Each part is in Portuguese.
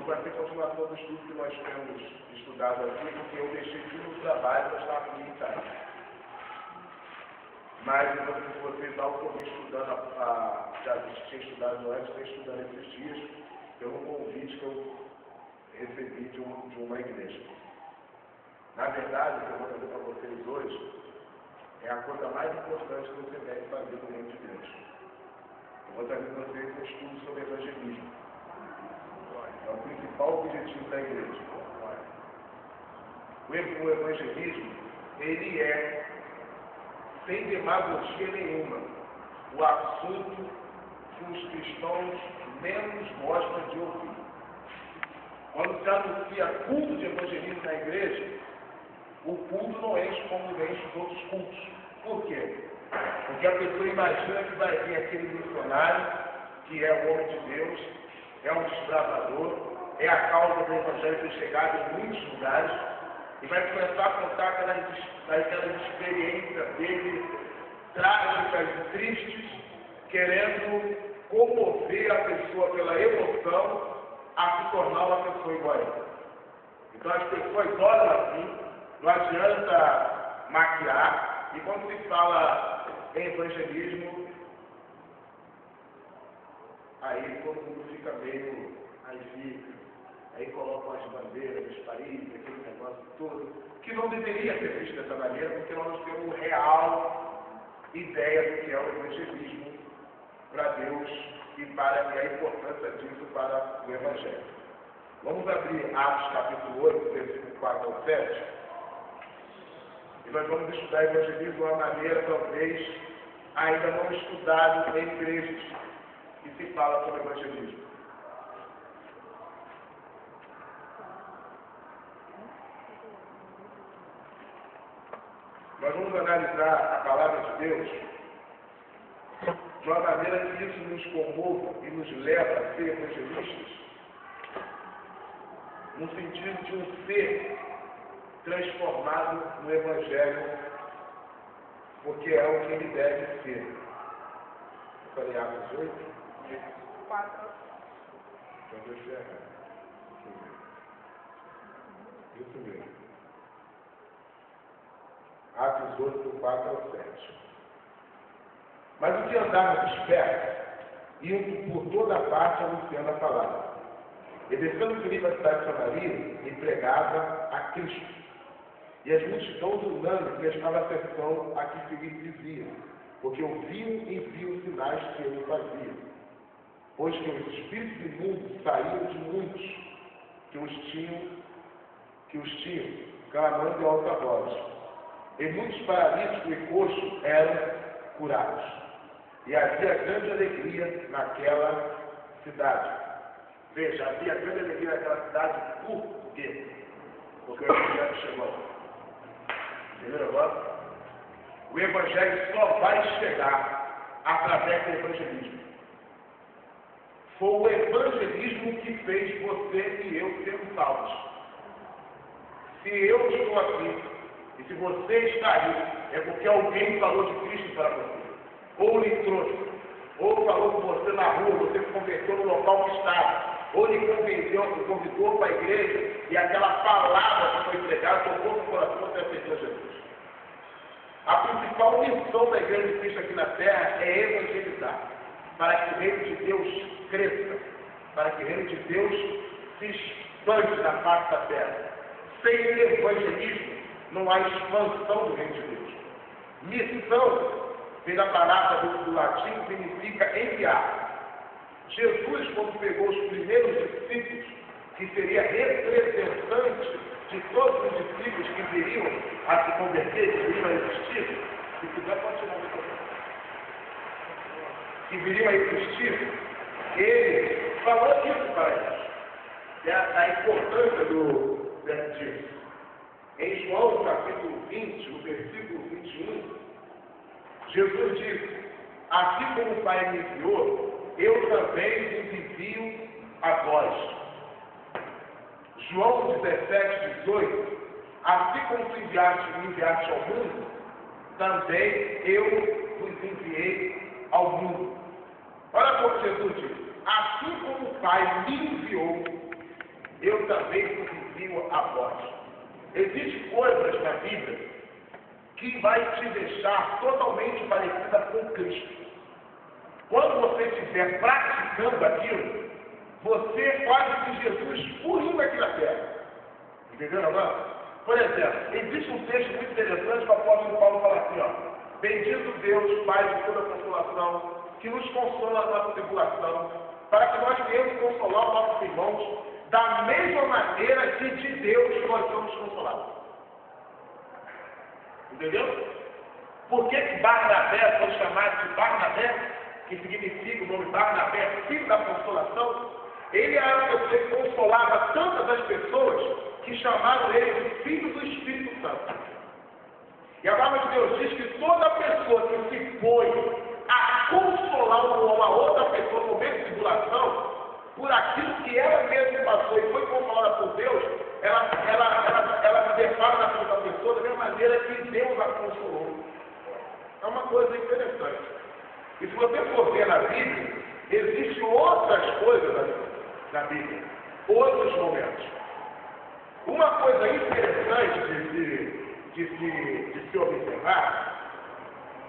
vai ter continuação do estudo que nós temos estudado aqui, porque eu deixei tudo no trabalho para estar aqui em casa. Mas se vocês algo que eu estudando, já tinha estudado antes, estou estudando esses dias, pelo convite que eu recebi de uma igreja. Na verdade, o que eu vou trazer para vocês hoje é a coisa mais importante que você deve fazer no reino de Deus. Eu vou trazer para vocês um estudo sobre evangelismo. É o principal objetivo da igreja. O evangelismo, ele é, sem demagogia nenhuma, o assunto que os cristãos menos gostam de ouvir. Quando se anuncia culto de evangelismo na igreja, o culto não enche como enche os outros cultos. Por quê? Porque a pessoa imagina que vai vir aquele missionário, que é o homem de Deus, é um desbravador, é a causa do evangelho ter chegado em muitos lugares, e vai começar a contar aquelas experiências dele trágicas e tristes, querendo comover a pessoa pela emoção a se tornar uma pessoa igual a ele. Então as pessoas olham assim, não adianta maquiar, e quando se fala em evangelismo, aí todo mundo fica meio, aí colocam as bandeiras, os países, aquele negócio todo, que não deveria ser visto dessa maneira, porque nós temos real ideia do que é o evangelismo para Deus e a importância disso para o Evangelho. Vamos abrir Atos capítulo 8, versículo 4 ao 7, e nós vamos estudar evangelismo de uma maneira, talvez, ainda não estudada em igrejas que se fala sobre evangelismo. Nós vamos analisar a palavra de Deus de uma maneira que isso nos comova e nos leva a ser evangelistas, no sentido de um ser transformado no Evangelho, porque é o que ele deve ser. Eu falei Atos 8? 4. Então deixa eu errar. Isso mesmo. Atos 8, do 4 ao 7. Mas os que andavam despertos iam por toda parte anunciando a palavra. E descendo Filipe a cidade de Samaria, e pregava a Cristo. E as multidões unânimes prestavam atenção a que Filipe dizia, porque ouviam e viam sinais que ele fazia. Pois que os espíritos imundos saíam de muitos que os tinham, clamando em alta voz. E muitos paralíticos e coxos eram curados. E havia grande alegria naquela cidade. Veja, havia grande alegria naquela cidade, por quê? Porque o Evangelho chegou. Entendeu agora? O Evangelho só vai chegar através do evangelismo. Foi o evangelismo que fez você e eu sermos salvos. Se eu estou aqui, e se você está aí, é porque alguém falou de Cristo para você. Ou lhe trouxe, ou falou com você na rua, você se converteu no local que estava, ou lhe convidou para a igreja, e aquela palavra que foi pregada tocou no coração, você aceitou Jesus. A principal missão da igreja de Cristo aqui na terra é evangelizar, para que o reino de Deus cresça, para que o reino de Deus se expande na face da terra. Sem evangelismo, não há expansão do reino de Deus. Missão, vem da palavra do latim, significa enviar. Jesus, quando pegou os primeiros discípulos, que seria representante de todos os discípulos que viriam a se converter, que viriam a existir, se quiser pode tirar o microfone, que viriam a existir, ele falou isso para eles, a importância disso. Em João capítulo 20, no versículo 21, Jesus disse, assim como o Pai me enviou, eu também vos envio a vós. João 17, 18, assim como tu me enviaste ao mundo, também eu vos enviei ao mundo. Olha como Jesus diz, assim como o Pai me enviou, nós. Existem coisas na Bíblia que vai te deixar totalmente parecida com Cristo. Quando você estiver praticando aquilo, você pode ser Jesus purinho aqui na terra. Entendeu agora? Por exemplo, existe um texto muito interessante que o apóstolo Paulo fala assim, ó. Bendito Deus, Pai de toda consolação, que nos consola na nossa tribulação, para que nós venhamos consolar os nossos irmãos da mesma maneira que de Deus nós somos consolados. Entendeu? Por que Barnabé foi chamado de Barnabé, que significa o nome Barnabé, filho da consolação? Ele era uma pessoa que consolava tantas as pessoas que chamaram ele de filho do Espírito Santo. E a palavra de Deus diz que toda pessoa que se põe a consolar uma outra pessoa no momento de tribulação, por aquilo que ela mesma passou e foi consolada por Deus, ela se depara na vida da pessoa da mesma maneira que Deus a consolou. É uma coisa interessante. E se você for ver na Bíblia, existem outras coisas na Bíblia, outros momentos. Uma coisa interessante de se observar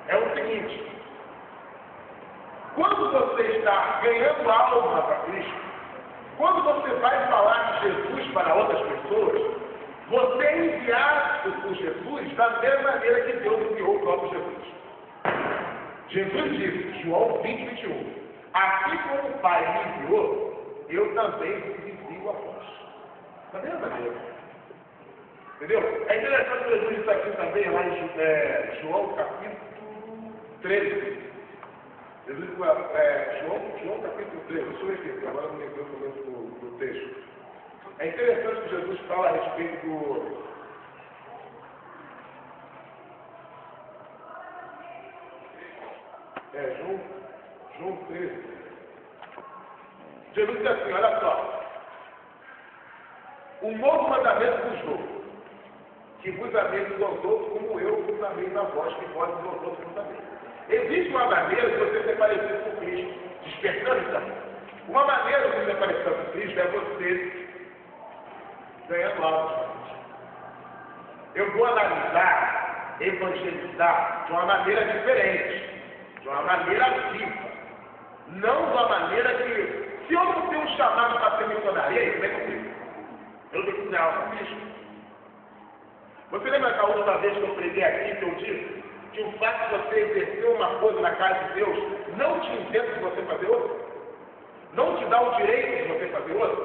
é o seguinte: quando você está ganhando alma para Cristo, quando você vai falar de Jesus para outras pessoas, você é enviado por Jesus da mesma maneira que Deus enviou o próprio Jesus. Jesus disse, João 20:21, assim como o Pai me enviou, eu também vos envio a vós. Da mesma maneira. Entendeu? É interessante que Jesus disse aqui também, lá em João capítulo 13. Jesus, João capítulo 13, deixa eu ver aqui, agora não me lembro o começo do texto. É interessante que Jesus fala a respeito do... João 13. Jesus diz assim, olha só. Um novo mandamento vos dou, que vos ameis uns aos outros como eu vos amei na vós, que vós uns aos outros vos ameis. Existe uma maneira de você ser parecido com Cristo, despertando esse amor. Uma maneira de você ser parecido com Cristo é você ganhando almas. Eu vou analisar, evangelizar de uma maneira diferente, de uma maneira viva. Não de uma maneira que, se eu não tenho um chamado para ser missionário, como é que eu fico? Eu tenho que ser algo com Cristo. Você lembra que a última vez que eu preguei aqui, que eu disse que o fato de você exercer uma coisa na casa de Deus não te isenta de você fazer outra? Não te dá o direito de você fazer outra?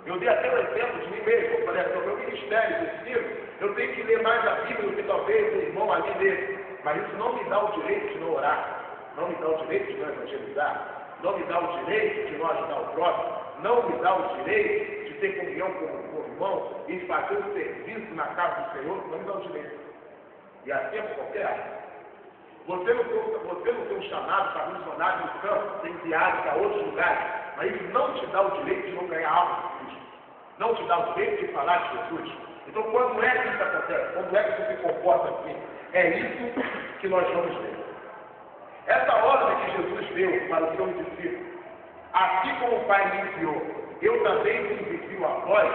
Eu dei até um exemplo de mim mesmo. Eu falei assim, o meu ministério de ensino, eu tenho que ler mais a Bíblia do que talvez o irmão ali dele. Mas isso não me dá o direito de não orar, não me dá o direito de não evangelizar, não me dá o direito de não ajudar o próximo, não me dá o direito de ter comunhão com o irmão e de fazer um serviço na casa do Senhor, não me dá o direito. E assim é qualquer área. Você não tem um chamado para missionário no campo, ser enviado para outros lugares, mas isso não te dá o direito de não ganhar alma de Cristo. Não te dá o direito de falar de Jesus. Então, quando é que isso acontece? Quando é que você se comporta assim? É isso que nós vamos ver. Essa ordem que Jesus deu para os seus discípulos, assim como o Pai me enviou, eu também vos envio a vós,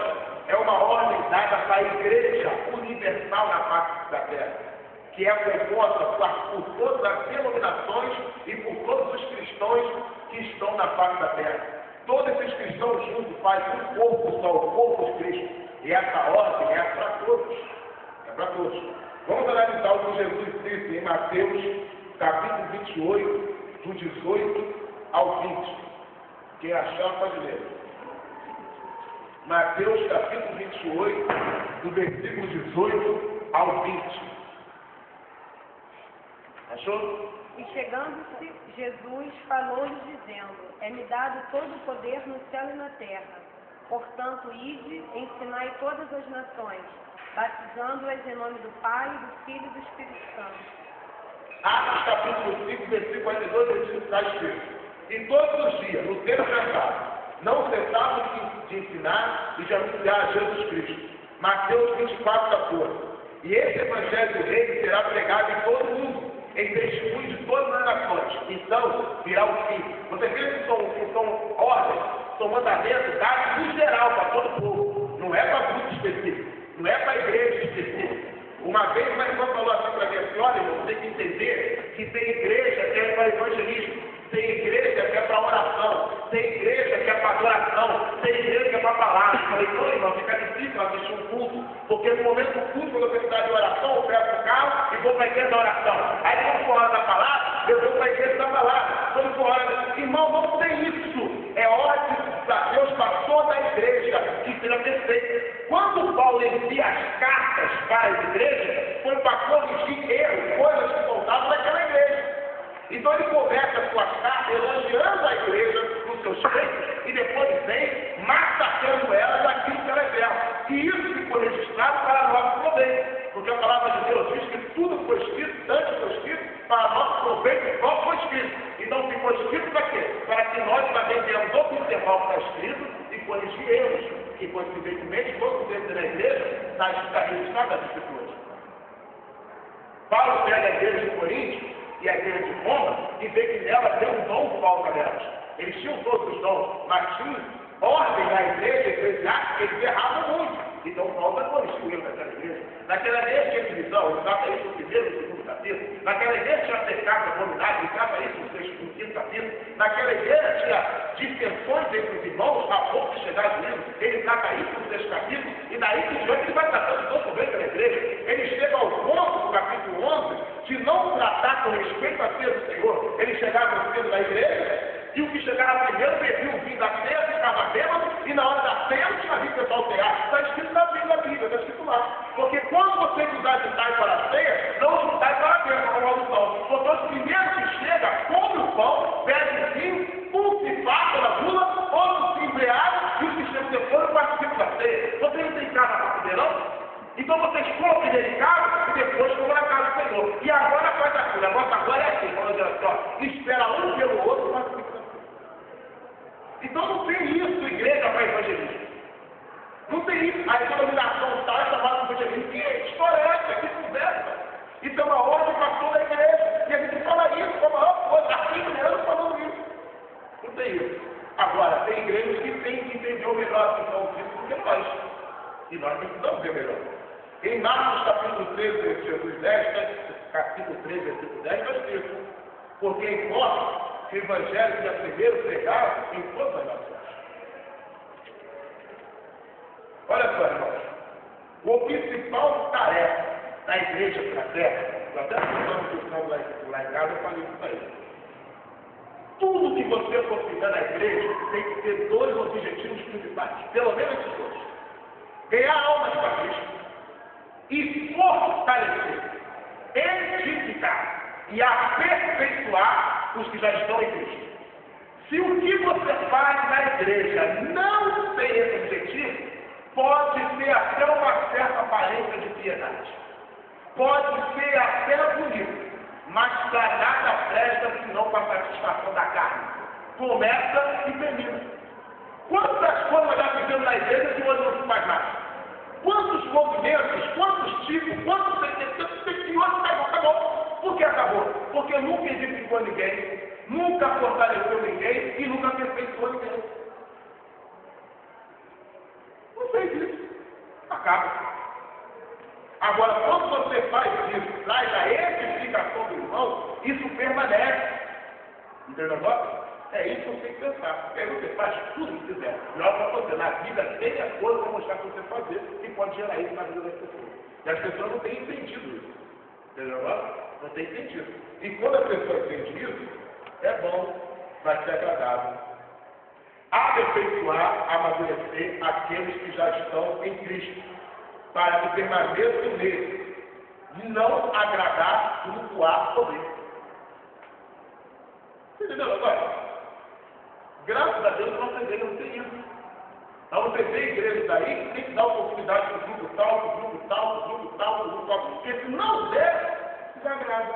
é uma ordem dada para a igreja universal na face da terra, que é composta por todas as denominações e por todos os cristãos que estão na face da terra. Todos esses cristãos juntos fazem um corpo só, o corpo de Cristo. E essa ordem é para todos. É para todos. Vamos analisar o que Jesus disse em Mateus, capítulo 28, do 18 ao 20. Quem achar pode ler. Mateus, capítulo 28, do versículo 18 ao 20. Achou? E chegando-se, Jesus falou-lhes dizendo, é-me dado todo o poder no céu e na terra. Portanto, ide, ensinai todas as nações, batizando-as em nome do Pai, do Filho e do Espírito Santo. Atos capítulo 5, versículo 42, está escrito. E todos os dias, no tempo pensado, não cessavam de ensinar e de anunciar a Jesus Cristo. Mateus 24, 14. E esse evangelho do reino será pregado em todo o mundo, em testemunho de todas as nações. Então, virá o fim. Você vê que são ordens, são mandamentos dados no geral para todo o povo. Não é para grupo específico. Não é para a igreja esquecer. Uma vez uma irmã falou assim para mim, assim, olha, irmão, você tem que entender que tem igreja que é para evangelismo, tem igreja que é para oração, tem igreja que é para adoração, tem igreja que é para palavra. Eu falei, não, irmão, fica difícil assistir um culto, porque no momento do culto, quando eu precisar de oração, eu pego o carro e vou para a igreja da oração. Aí quando for hora da palavra, eu vou para a igreja da palavra. Quando for hora da... Irmão, não tem isso. É hora que Deus passou da igreja que seja perfeito. Quando Paulo envia as cartas para as igrejas, foi para corrigir erros, coisas que faltavam naquela igreja. Então ele começa as suas cartas elogiando a igreja nos seus feitos e depois vem massacrando elas daquilo que elas eram. E isso ficou registrado para nosso proveito. Porque a palavra de Deus diz que tudo foi escrito, tanto foi escrito, para nosso proveito qual foi escrito. Então ficou escrito para quê? Para que nós também tenhamos observar o que está escrito e corrigir erros, que coincidentemente todos dentro da igreja está registrado nas escrituras. Paulo pega a igreja de Corinto e a igreja de Roma e vê que nela tem um dom falta delas. Eles tinham todos os dons, mas tinham ordem na igreja eclesiástica, eles erravam muito. Então Paulo corrigiu o erro daquela igreja. Naquela igreja tinha divisão, ele trata isso no primeiro e no segundo capítulo. Naquela igreja tinha pecado abominável, ele trata isso no quinto capítulo. Naquela igreja tinha dissensões entre os irmãos, a pouco de chegar ao livro, ele trata isso no sexto capítulo, e daí em diante ele vai tratando todo o bem da igreja. Ele chega ao ponto do capítulo 11 de não tratar com respeito à ceia do Senhor. Ele chegava no centro da igreja, e o que chegava primeiro bebia o vinho da ceia, ficava bêbado, e na hora da ceia não tinha visto o pessoal cear. Está escrito na Bíblia, está escrito lá. Porque quando você quiser juntar para a ceia, não juntar para a ceia, para uma alusão. Porque os primeiros que chegam, come o pão, bebe o vinho, um se farta na bula, outro se embriaga, e os que chegam depois não participam da ceia. Você não tem casa para comer, não? Então vocês compram primeiro em casa e depois compram na casa do Senhor. E agora faz aquilo. A nossa agora é assim, falando assim, ó, espera um pelo outro, mas fica assim. Então não tem isso, igreja para evangelismo. Não tem isso. A denominação tal é chamada de evangelismo. Que história é essa? Que conversa? Isso é uma ordem para toda a igreja. E a gente fala isso como a maior coisa. Há 5 anos falando isso. Não tem isso. Agora, tem igrejas que têm que entender melhor a função disso do que nós. E nós precisamos ver melhor. Em Marcos capítulo 13, versículo 10, capítulo 13, versículo 10, está escrito: porque importa que o evangelho seja primeiro pregado em todas as nações. Olha só, irmãos, o principal tarefa da igreja para a terra, eu até falando lá em casa, eu falei isso aí. Tudo que você for fizer na igreja tem que ter 2 objetivos principais, pelo menos esses 2: ganhar almas para Cristo e fortalecer, edificar e aperfeiçoar os que já estão em Cristo. Se o que você faz na igreja não tem esse objetivo, pode ser até uma certa aparência de piedade. Pode ser até bonito, mas para nada presta senão para a satisfação da carne. Começa e termina. Quantas coisas já fizemos na igreja que hoje não se faz mais? Quantos movimentos, quantos tipos, quantos que hoje acabou? Por que acabou? Porque nunca edificou ninguém, nunca fortaleceu ninguém e nunca aperfeiçoou ninguém. Não fez isso. Acaba. Agora, quando você faz isso, traz a edificação do irmão, isso permanece. Entendeu agora? É isso que você tem que pensar. Porque aí você faz tudo que quiser. Melhor para você. Na vida tem a coisa para mostrar para você fazer e pode gerar isso na vida das pessoas. E as pessoas não têm entendido isso. Entendeu agora? Não tem entendido. E quando a pessoa entende isso, é bom, vai ser agradável. Aperfeiçoar, amadurecer aqueles que já estão em Cristo, para que permaneçam nele, e não agradar, flutuar sobre ele. Entendeu agora? Graças a Deus, nossa igreja não tem isso. Então você vê igrejas aí que tem que dar oportunidade para o grupo tal, para o grupo tal, para o grupo tal, para o grupo tal. Porque se não der, desagrada.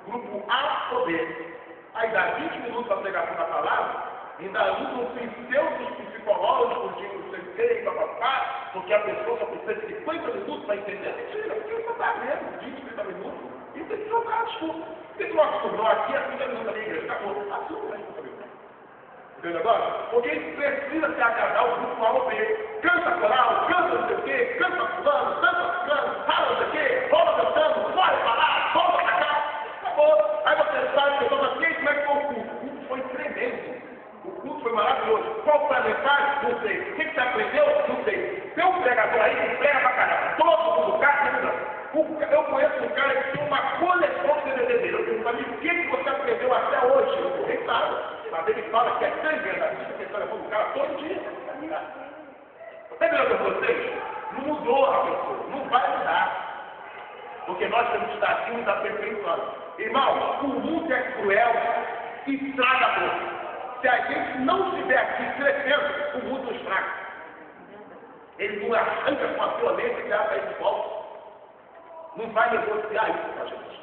Grupo A ou B. Aí dá 20 minutos para a pregação da palavra, ainda usam pseudos psicológicos de não sei o que, e papapá, porque a pessoa só precisa de 50 minutos para entender. Mentira, porque só está vendo 20, 30 minutos. E tem que trocar a desculpa. Por que nós acordou aqui a 30 minutos da minha igreja? Acabou. Assume aí, entendeu agora? Porque a gente precisa se agradar o grupo A ou B. Canta coral, canta não sei o quê, canta fulano, tanto fulano, fala isso aqui, rouba cantando, corre pra lá, volta pra cá. Acabou. Aí você sabe que eu estou aqui, como é que foi o culto? O culto foi tremendo. O culto foi maravilhoso. Qual foi a mensagem? Não sei. O que você aprendeu? Não sei. Tem um pregador aí que prega pra caramba. Todo mundo cá, eu conheço um cara que tem uma coleção de DVD dele. Eu pergunto, amigo, o que você aprendeu até hoje? Eu nem sabe. Mas ele fala que é tremendo. Você está levando o cara todo dia. Está vendo com vocês? Não mudou a pessoa. Não vai mudar. Porque nós temos que estar aqui nos aperfeiçoando. Irmão, o mundo é cruel e estragador. Se a gente não estiver aqui crescendo, o mundo estraga. Ele não arranca com a violência e dá para ele de volta. Não vai negociar isso com a gente.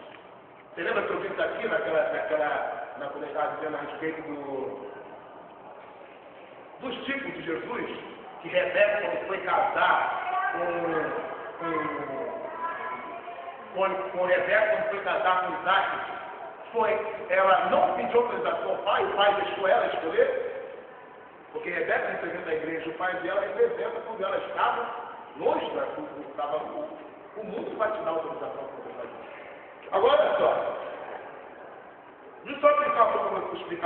Você lembra que eu disse aqui quando eu estava dizendo a respeito dos tipos de Jesus, que Rebeca, quando foi casar com Rebeca, quando foi casar com Isaac, ela não pediu autorização ao pai, o pai deixou ela escolher, porque Rebeca representa a igreja, o pai dela representa quando ela estava longe, estava no mundo. O mundo vai te dar autorização para você fazer. Agora, olha só. Deixa eu só explicar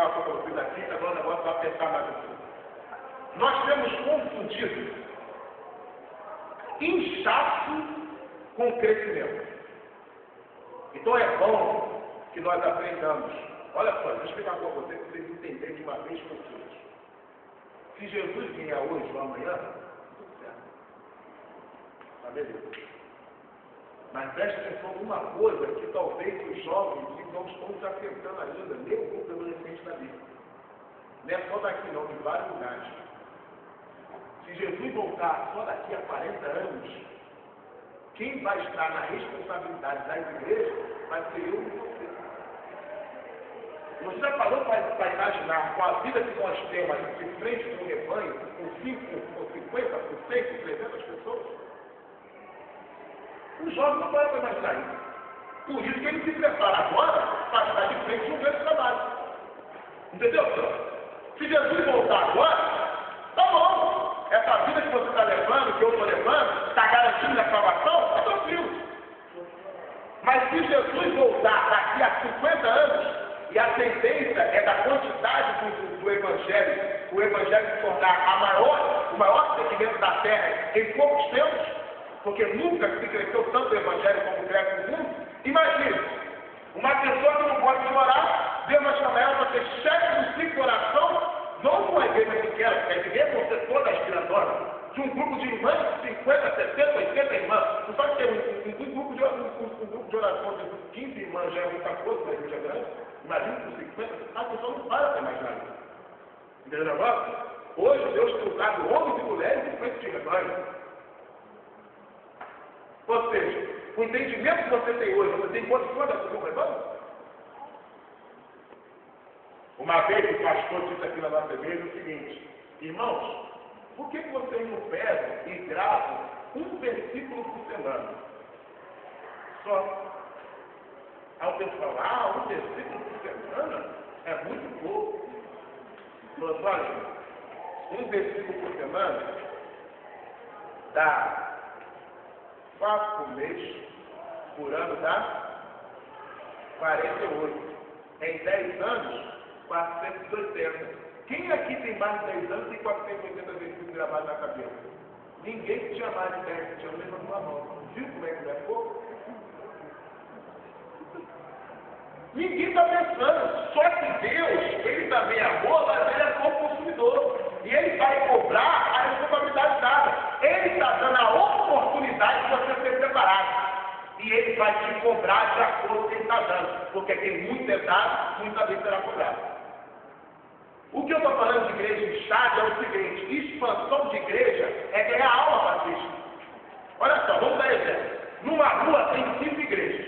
para vocês aqui, que agora o negócio vai apertar mais um pouco. Nós temos confundido inchaço com crescimento. Então é bom que nós aprendamos. Olha só, deixa eu explicar para vocês, para vocês entenderem de uma vez por todas. Se Jesus vier hoje ou amanhã, tudo certo. Tá beleza. Mas preste atenção em uma coisa que talvez os jovens não estão se atentando ainda, nem o grupo adolescente da Bíblia. Não é só daqui não, de vários lugares. Se Jesus voltar só daqui a 40 anos, quem vai estar na responsabilidade das igrejas vai ser eu e você. Você já parou para imaginar com a vida que nós temos de frente com o rebanho, com 5, com 50, com 100, com 300 pessoas? Os jovens não podem para imaginar isso. Por isso que ele se prepara agora para estar de frente com um grande trabalho. Entendeu, senhor? Se Jesus voltar agora, tá bom. Essa vida que você está levando, que eu estou levando, está garantindo a salvação, está tranquilo. Mas se Jesus voltar daqui a 50 anos, e a tendência é da quantidade do Evangelho, o Evangelho se tornar o maior segmento da terra em poucos tempos, porque nunca se cresceu tanto o Evangelho como cresce no mundo. Imagine, uma pessoa que não pode orar, Deus vai chamar ela para ser chefe do ciclo de oração, não com a igreja pequena, porque a igreja vão ser toda aspiradora, de um grupo de irmãs, 50, 60, 80 irmãs. Não pode ter um grupo de oração de 15 irmãs, já é muita coisa, na igreja grande. Imagina com 50, a pessoa não para imaginar isso. Entendeu o negócio? Hoje Deus tem usado homens e mulheres em frente de rebanho. Ou seja, o entendimento que você tem hoje, você tem condições de assumir o rebanho? Uma vez o pastor disse aqui na nossa igreja o seguinte: irmãos, por que vocês não pegam e gravam um versículo por semana? Só. Aí o pessoal fala, um versículo por semana é muito pouco. Mas olha, um versículo por semana dá 4 por mês, por ano dá 48. Em 10 anos, 480. Quem aqui tem mais de 10 anos tem 480 versículos gravados na cabeça? Ninguém que tinha mais de 10 anos levantou a mão. Viu como é que não é pouco? Ninguém está pensando. Só que Deus, Ele também é amor, mas Ele é como consumidor. E Ele vai cobrar a responsabilidade dada. Ele está dando a oportunidade de você ser preparado. E Ele vai te cobrar de acordo com o que Ele está dando. Porque quem muito é dado, muitas vezes será cobrado. O que eu estou falando de igreja de estádio é o seguinte: expansão de igreja é ganhar alma para Cristo. Olha só, vamos dar exemplo. Numa rua tem 5 igrejas.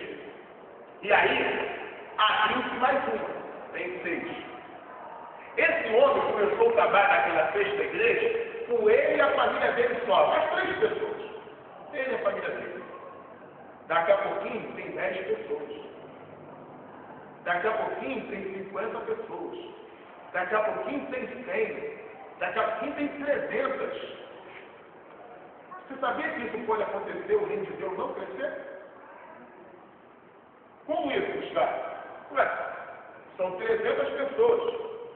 E aí, abriu-se mais uma. Tem 6. Esse homem começou o trabalho naquela 6ª igreja com ele e a família dele só. Mais 3 pessoas. Ele e a família dele. Daqui a pouquinho tem 10 pessoas. Daqui a pouquinho tem 50 pessoas. Daqui a pouquinho tem 100. Daqui a pouquinho tem 300. Você sabia que isso pode acontecer, o reino de Deus não crescer? Como isso, Gustavo? Ué, são 300 pessoas,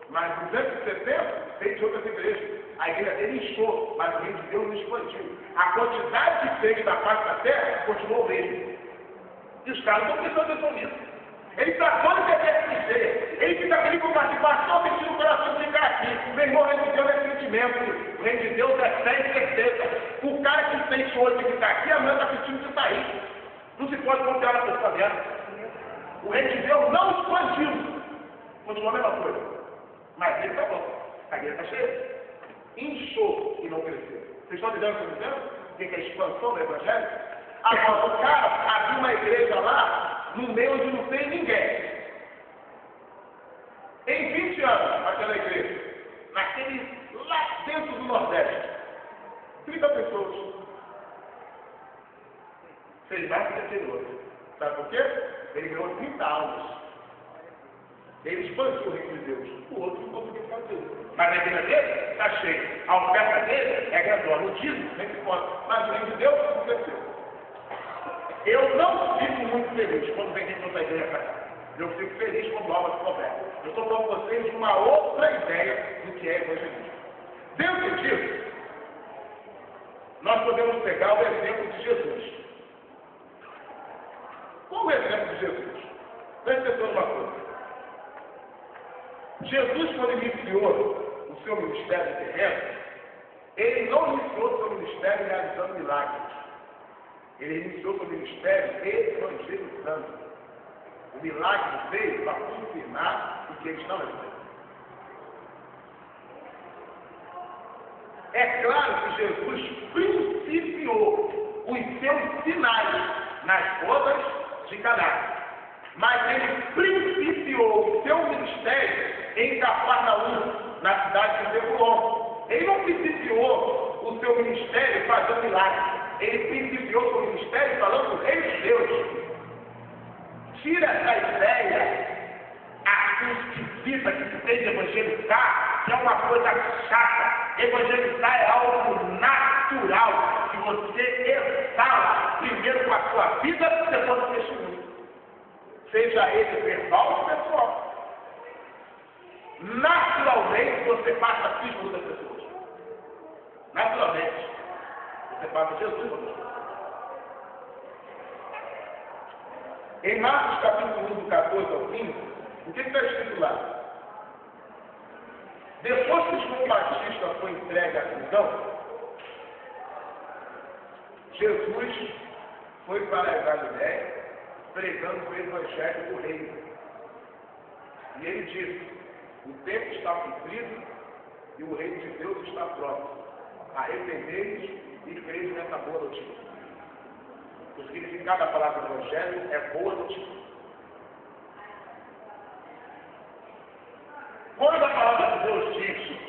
mas 270 veio de outras igrejas. A igreja dele inchou, mas o reino de Deus não expandiu. A quantidade de crentes da face da terra continuou o mesmo. E os caras estão prestando atenção nisso. Ele está doido que é crescer. Ele fica feliz com participação, sentindo o coração de ficar aqui. Meu irmão, o reino de Deus é sentimento. O reino de Deus é fé e certeza. O cara que sente hoje de ficar aqui, amanhã está sentindo de sair. Não se pode confiar na pessoa dela. O reino de Deus não expandiu. Continua a mesma coisa. Mas ele está bom. A igreja está cheia. Inchou e não cresceu. Vocês estão entendendo o que eu estou dizendo? O que é a expansão do evangelho? Agora, o cara abriu uma igreja lá, no meio onde não tem ninguém. Em 20 anos, naquela igreja, lá dentro do Nordeste, 30 pessoas. Fez mais que aquele outro. Sabe por quê? Ele ganhou 30 almas. Ele expandiu o reino de Deus. O outro não conseguiu fazer. Mas a igreja dele está cheia. A oferta dele é grandiosa. O dízimo nem se pode. Mas o reino de Deus não cresceu. Eu não fico muito feliz quando vem gente outra igreja para cá. Eu fico feliz quando alma se converte. Eu estou falando com vocês de uma outra ideia do que é evangelismo. Dentro disso, nós podemos pegar o exemplo de Jesus. Qual o exemplo de Jesus? Presta atenção numa coisa. Jesus, quando iniciou o seu ministério terreno, ele não iniciou o seu ministério realizando milagres. Ele iniciou o seu ministério evangelizando. O milagre veio para confirmar o que eles não eram. É claro que Jesus principiou os seus sinais nas bodas de Caná. Mas ele principiou o seu ministério em Cafarnaum, na cidade de Zebulon. Ele não principiou o seu ministério fazendo milagres. Ele principiou o seu ministério falando do reino de Deus. Tira essa ideia esquisita que se tem de evangelizar, que é uma coisa chata. Evangelizar é algo natural, que você exala primeiro com a sua vida, depois com o testemunho. Seja ele verbal ou pessoal. Naturalmente você passa a Cristo para outras pessoas. Naturalmente. Você passa Jesus para outras pessoas. Em Marcos capítulo 1, do 14 ao 15, o que está escrito lá? Depois que João Batista foi entregue à prisão, Jesus foi para a Galiléia pregando o evangelho do reino. E ele disse: o tempo está cumprido e o reino de Deus está próximo. Arrependei-vos e creio nessa boa notícia. O significado da palavra evangelho é boa notícia. Quando a palavra de Deus diz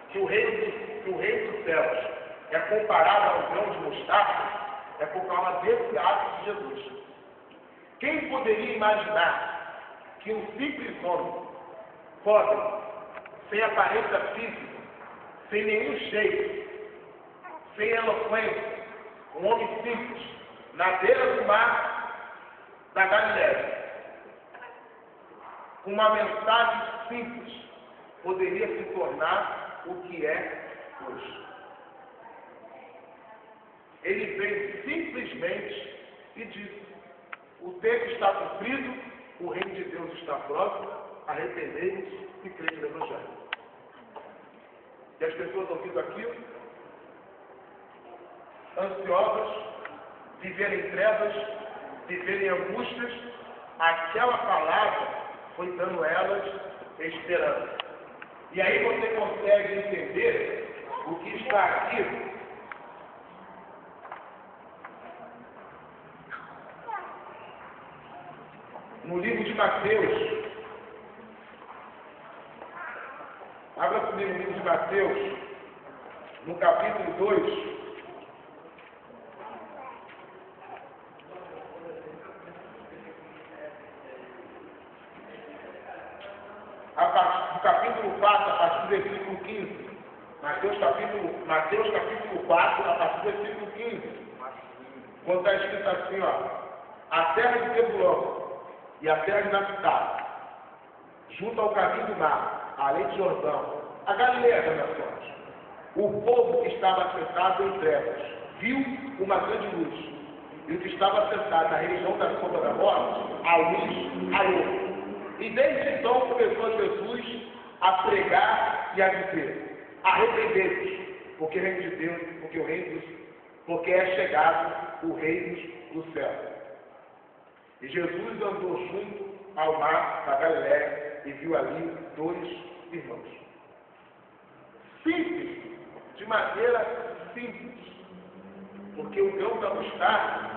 que o reino dos céus é comparado ao grão de mostarda, é por causa desse ato de Jesus. Quem poderia imaginar que um simples homem, pobre, sem aparência física, sem nenhum jeito, sem eloquência, um homem simples, na beira do mar da Galiléia, com uma mensagem simples, poderia se tornar o que é hoje? Ele veio simplesmente e disse: o tempo está cumprido, o reino de Deus está próximo, arrependei-vos e creia no Evangelho. E as pessoas ouvindo aquilo, ansiosas, vivendo em trevas, vivendo em angústias, aquela palavra foi dando a elas esperança. E aí você consegue entender o que está aqui no livro de Mateus. Abra comigo no livro de Mateus, no capítulo 2. Do capítulo 4, a partir do versículo 15. Mateus capítulo Mateus capítulo 4, a partir do versículo 15. Quando está escrito assim, ó, a terra de Zebulão e a terra de Naphtali, junto ao caminho do mar, além de Jordão, a Galileia das nações. O povo que estava sentado em trevas viu uma grande luz, e o que estava sentado na região da sombra da morte, a luz raiou. E desde então começou Jesus a pregar e a dizer: arrependei-vos, porque o reino de Deus, porque é chegado o reino do céu. E Jesus andou junto ao mar da Galileia e viu ali 2 irmãos. Simples, de maneira simples, porque o grão da mostarda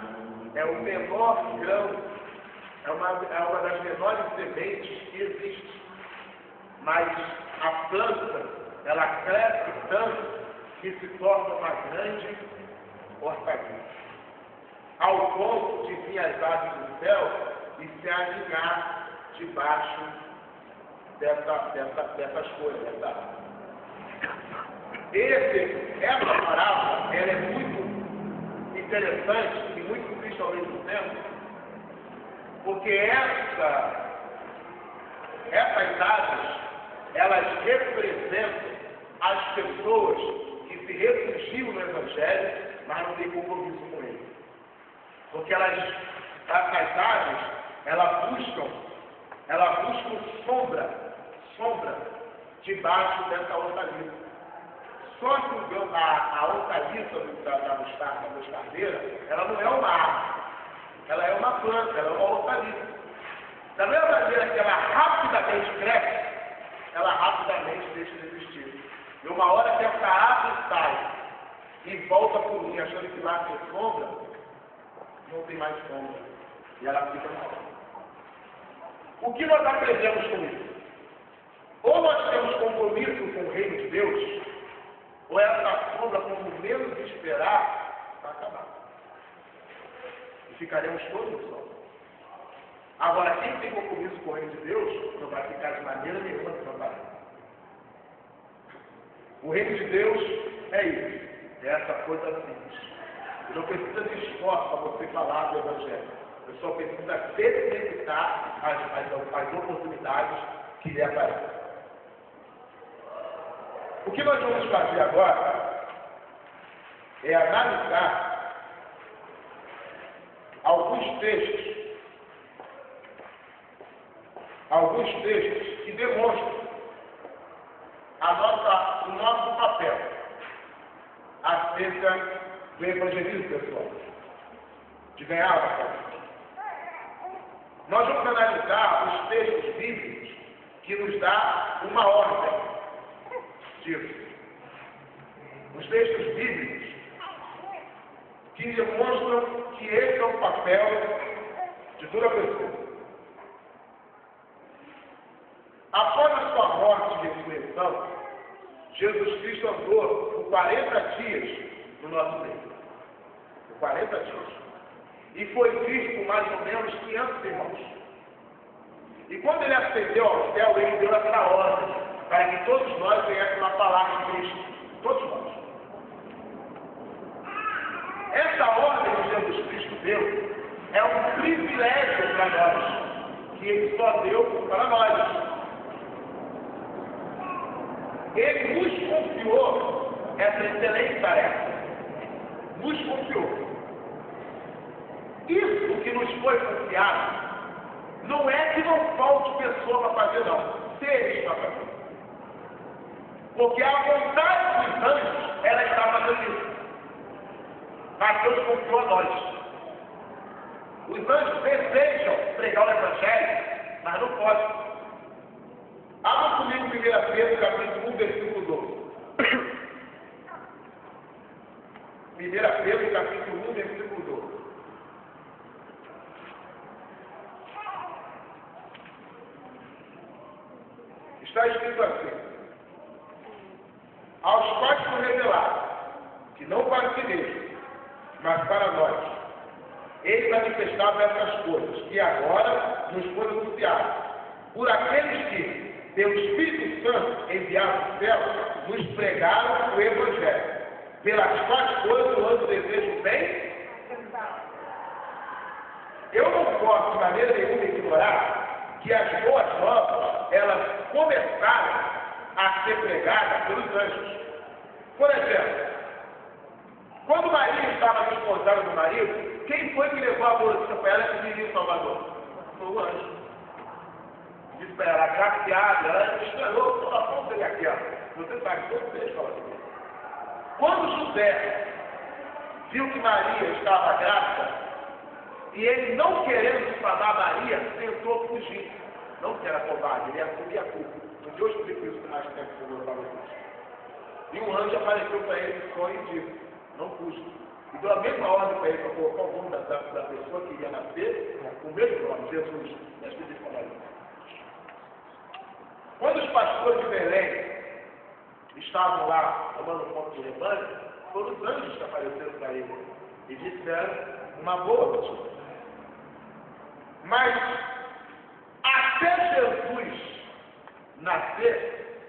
é o menor grão, é uma das menores sementes que existe. Mas a planta, ela cresce tanto que se torna uma grande hortaliça, ao ponto de vir as aves do céu e se aninhar debaixo dessas folhas, dessa árvore. Essa parábola, ela é muito interessante e muito triste ao mesmo tempo, porque essas aves, elas representam as pessoas que se refugiam no Evangelho, mas não têm compromisso com ele. Porque essas aves, elas buscam sombra debaixo dessa hortaliça. Só que a hortaliça da mostardeira, ela não é uma árvore, ela é uma planta, ela é uma hortaliça. Da mesma maneira que ela rapidamente cresce, ela rapidamente deixa de existir. E uma hora que essa árvore sai e volta para o ninho achando que lá tem sombra, não tem mais sombra. E ela fica na hora. O que nós aprendemos com isso? Ou nós temos compromisso com o reino de Deus, ou essa sombra, quando menos esperar, vai acabar. E ficaremos todos no sol. Agora, quem tem compromisso com o reino de Deus, não vai ficar de maneira nenhuma desamparado. O reino de Deus é isso. É essa coisa simples. E não precisa de esforço para você falar do Evangelho. Você só precisa detectar as oportunidades que lhe aparecem. O que nós vamos fazer agora é analisar alguns textos que demonstram o nosso papel acerca do evangelismo pessoal, de ganhar a batalha. Nós vamos analisar os textos bíblicos que nos dá uma ordem disso. Os textos bíblicos que demonstram que esse é o papel de toda pessoa. Após a sua morte e ressurreição, Jesus Cristo andou por 40 dias no nosso meio. Por 40 dias. E foi visto por mais ou menos 500 irmãos. E quando ele ascendeu ao céu, ele deu essa ordem para que todos nós viéssemos a falar de Cristo. Todos nós. Essa ordem que Jesus Cristo deu é um privilégio para nós, que ele só deu para nós. Ele nos confiou essa excelente tarefa. Nos confiou. Isso que nos foi confiado não é que não falte pessoa para fazer, não. Seres para fazer. Porque a vontade dos anjos, ela está fazendo isso. Mas Deus confiou a nós. Os anjos desejam pregar o Evangelho, mas não podem. Abra comigo 1 Pedro, capítulo 1, versículo 12. 1 Pedro, capítulo 1, versículo 12. Está escrito assim: aos quais foi revelado, que não para si mesmo, mas para nós, ele manifestava essas coisas, que agora nos foram anunciadas, por aqueles que, pelo Espírito Santo enviado do céu, nos pregaram o Evangelho, pelas quais coisas o anjo deseja o bem. Eu não posso de maneira nenhuma ignorar que as boas novas, elas começaram a ser pregadas pelos anjos. Por exemplo, quando Maria estava desposada do marido, quem foi que levou a boa notícia para ela que viria o Salvador? Foi o anjo. Disse para ela, agraciada, ela estranhou, toda fonte dele aquela. Você sabe, todos vocês falam assim. Quando José viu que Maria estava grávida, e ele, não querendo difamar Maria, tentou fugir. Não que era covarde, ele assumia a culpa. Um dia eu explico isso com mais tempo que eu vou falar isso. E um anjo apareceu para ele no sonho e disse, não fuja. E deu a mesma ordem para ele, para colocar o nome da pessoa que ia nascer, com o mesmo nome, Jesus. Quando os pastores de Belém estavam lá tomando conta do rebanho, foram os anjos que apareceram para ele e disseram uma boa notícia. Mas até Jesus nascer,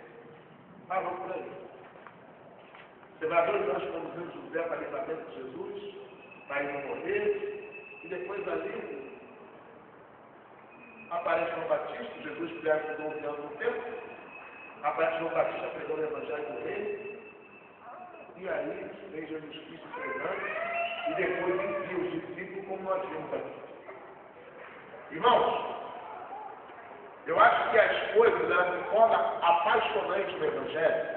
parou por aí. Celebradores nós conduzindo José para o livramento de Jesus, para ele não morrer, e depois ali aparece João Batista, Jesus prega com 12 anos no tempo, aparece João Batista pregando o Evangelho do Rei, e aí vem Jesus Cristo pregando, e depois envia os discípulos como nós vimos aqui. Irmãos, eu acho que as coisas elas se tornam apaixonantes no Evangelho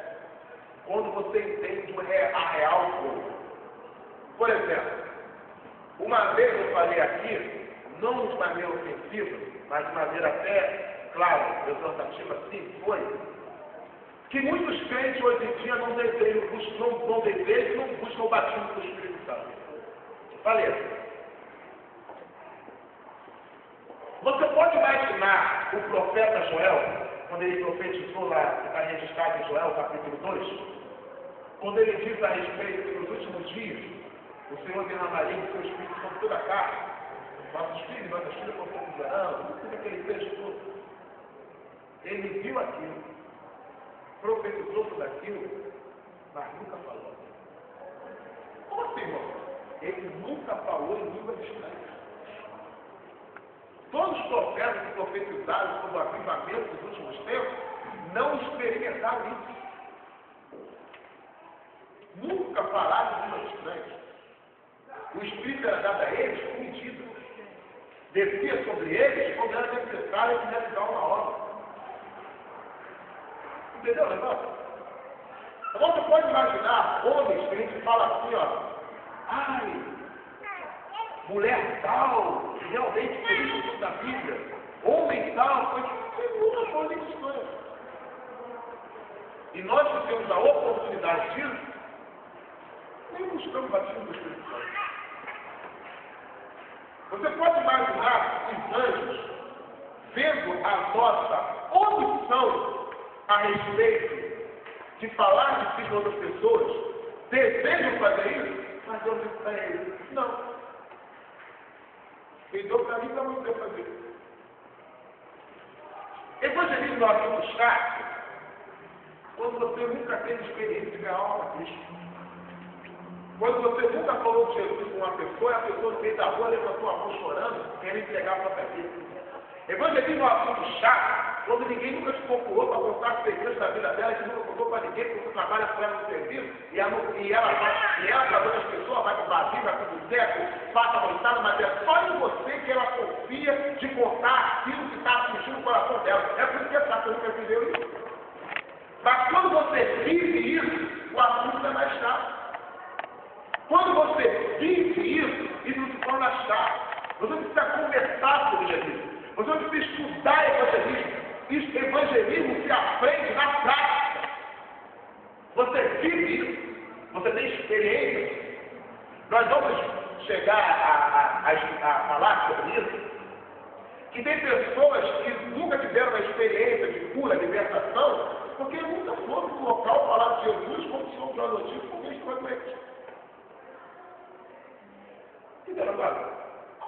quando você entende a real coisa. Por exemplo, uma vez eu falei aqui, não de maneira ofensiva, mas de maneira até, claro, exortativa, assim foi, que muitos crentes hoje em dia não desejam, não buscam o batismo do Espírito Santo. Falei assim. Você pode imaginar o profeta Joel, quando ele profetizou lá, que está registrado em Joel, capítulo 2, quando ele diz a respeito que nos últimos dias, o Senhor derramaria o seu Espírito sobre toda a carne, nossos filhos, nossas filhas profetizarão, tudo aquele texto todo. Ele viu aquilo, profetizou tudo aquilo, mas nunca falou. Como assim, irmão? Ele nunca falou em língua estranha. Todos os profetas que profetizaram sobre o avivamento dos últimos tempos não experimentaram isso. Nunca falaram de línguas estranhas. O Espírito era dado a eles com medida. Descia sobre eles quando era necessário realizar uma obra. Entendeu, irmão? Então você pode imaginar homens que a gente fala assim, ó, ai, mulher tal, realmente feliz com tudo da Bíblia, homem tal, foi nunca foi nem estranho. E nós que temos a oportunidade disso, nem buscamos batismo do Espírito Santo. Você pode imaginar os anjos vendo a nossa omissão a respeito de falar de si com outras pessoas, desejam fazer isso, mas eu digo para eles, não. Ele deu para mim para você fazer. Evangelismo é um assunto chato quando você nunca teve experiência de ganhar alma a Cristo. Quando você nunca falou de Jesus com uma pessoa, e a pessoa no meio da rua levantou a mão chorando, querendo entregar a própria vida. Evangelismo é um assunto chato quando ninguém nunca te procurou para contar os segredos da vida dela, que nunca contou para ninguém, porque você trabalha com ela no serviço, e ela para outras pessoas, vai para o Brasil, vai para o boteco, passa a noitada, mas é só em você que ela confia de contar aquilo que está afligindo o coração dela. É por isso que essa pessoa nunca viveu isso. Mas quando você vive isso, o assunto é mais chato. Quando você vive isso não se torna chato. Você precisa conversar sobre evangelismo. Você precisa estudar evangelismo. Isso, evangelismo se aprende na prática. Você vive isso. Você tem experiência. Nós vamos chegar a falar sobre isso. Que tem pessoas que nunca tiveram uma experiência de cura, libertação, porque nunca foram no local falar de Jesus como se fosse uma notícia, porque eles foram doentes. Entendeu agora?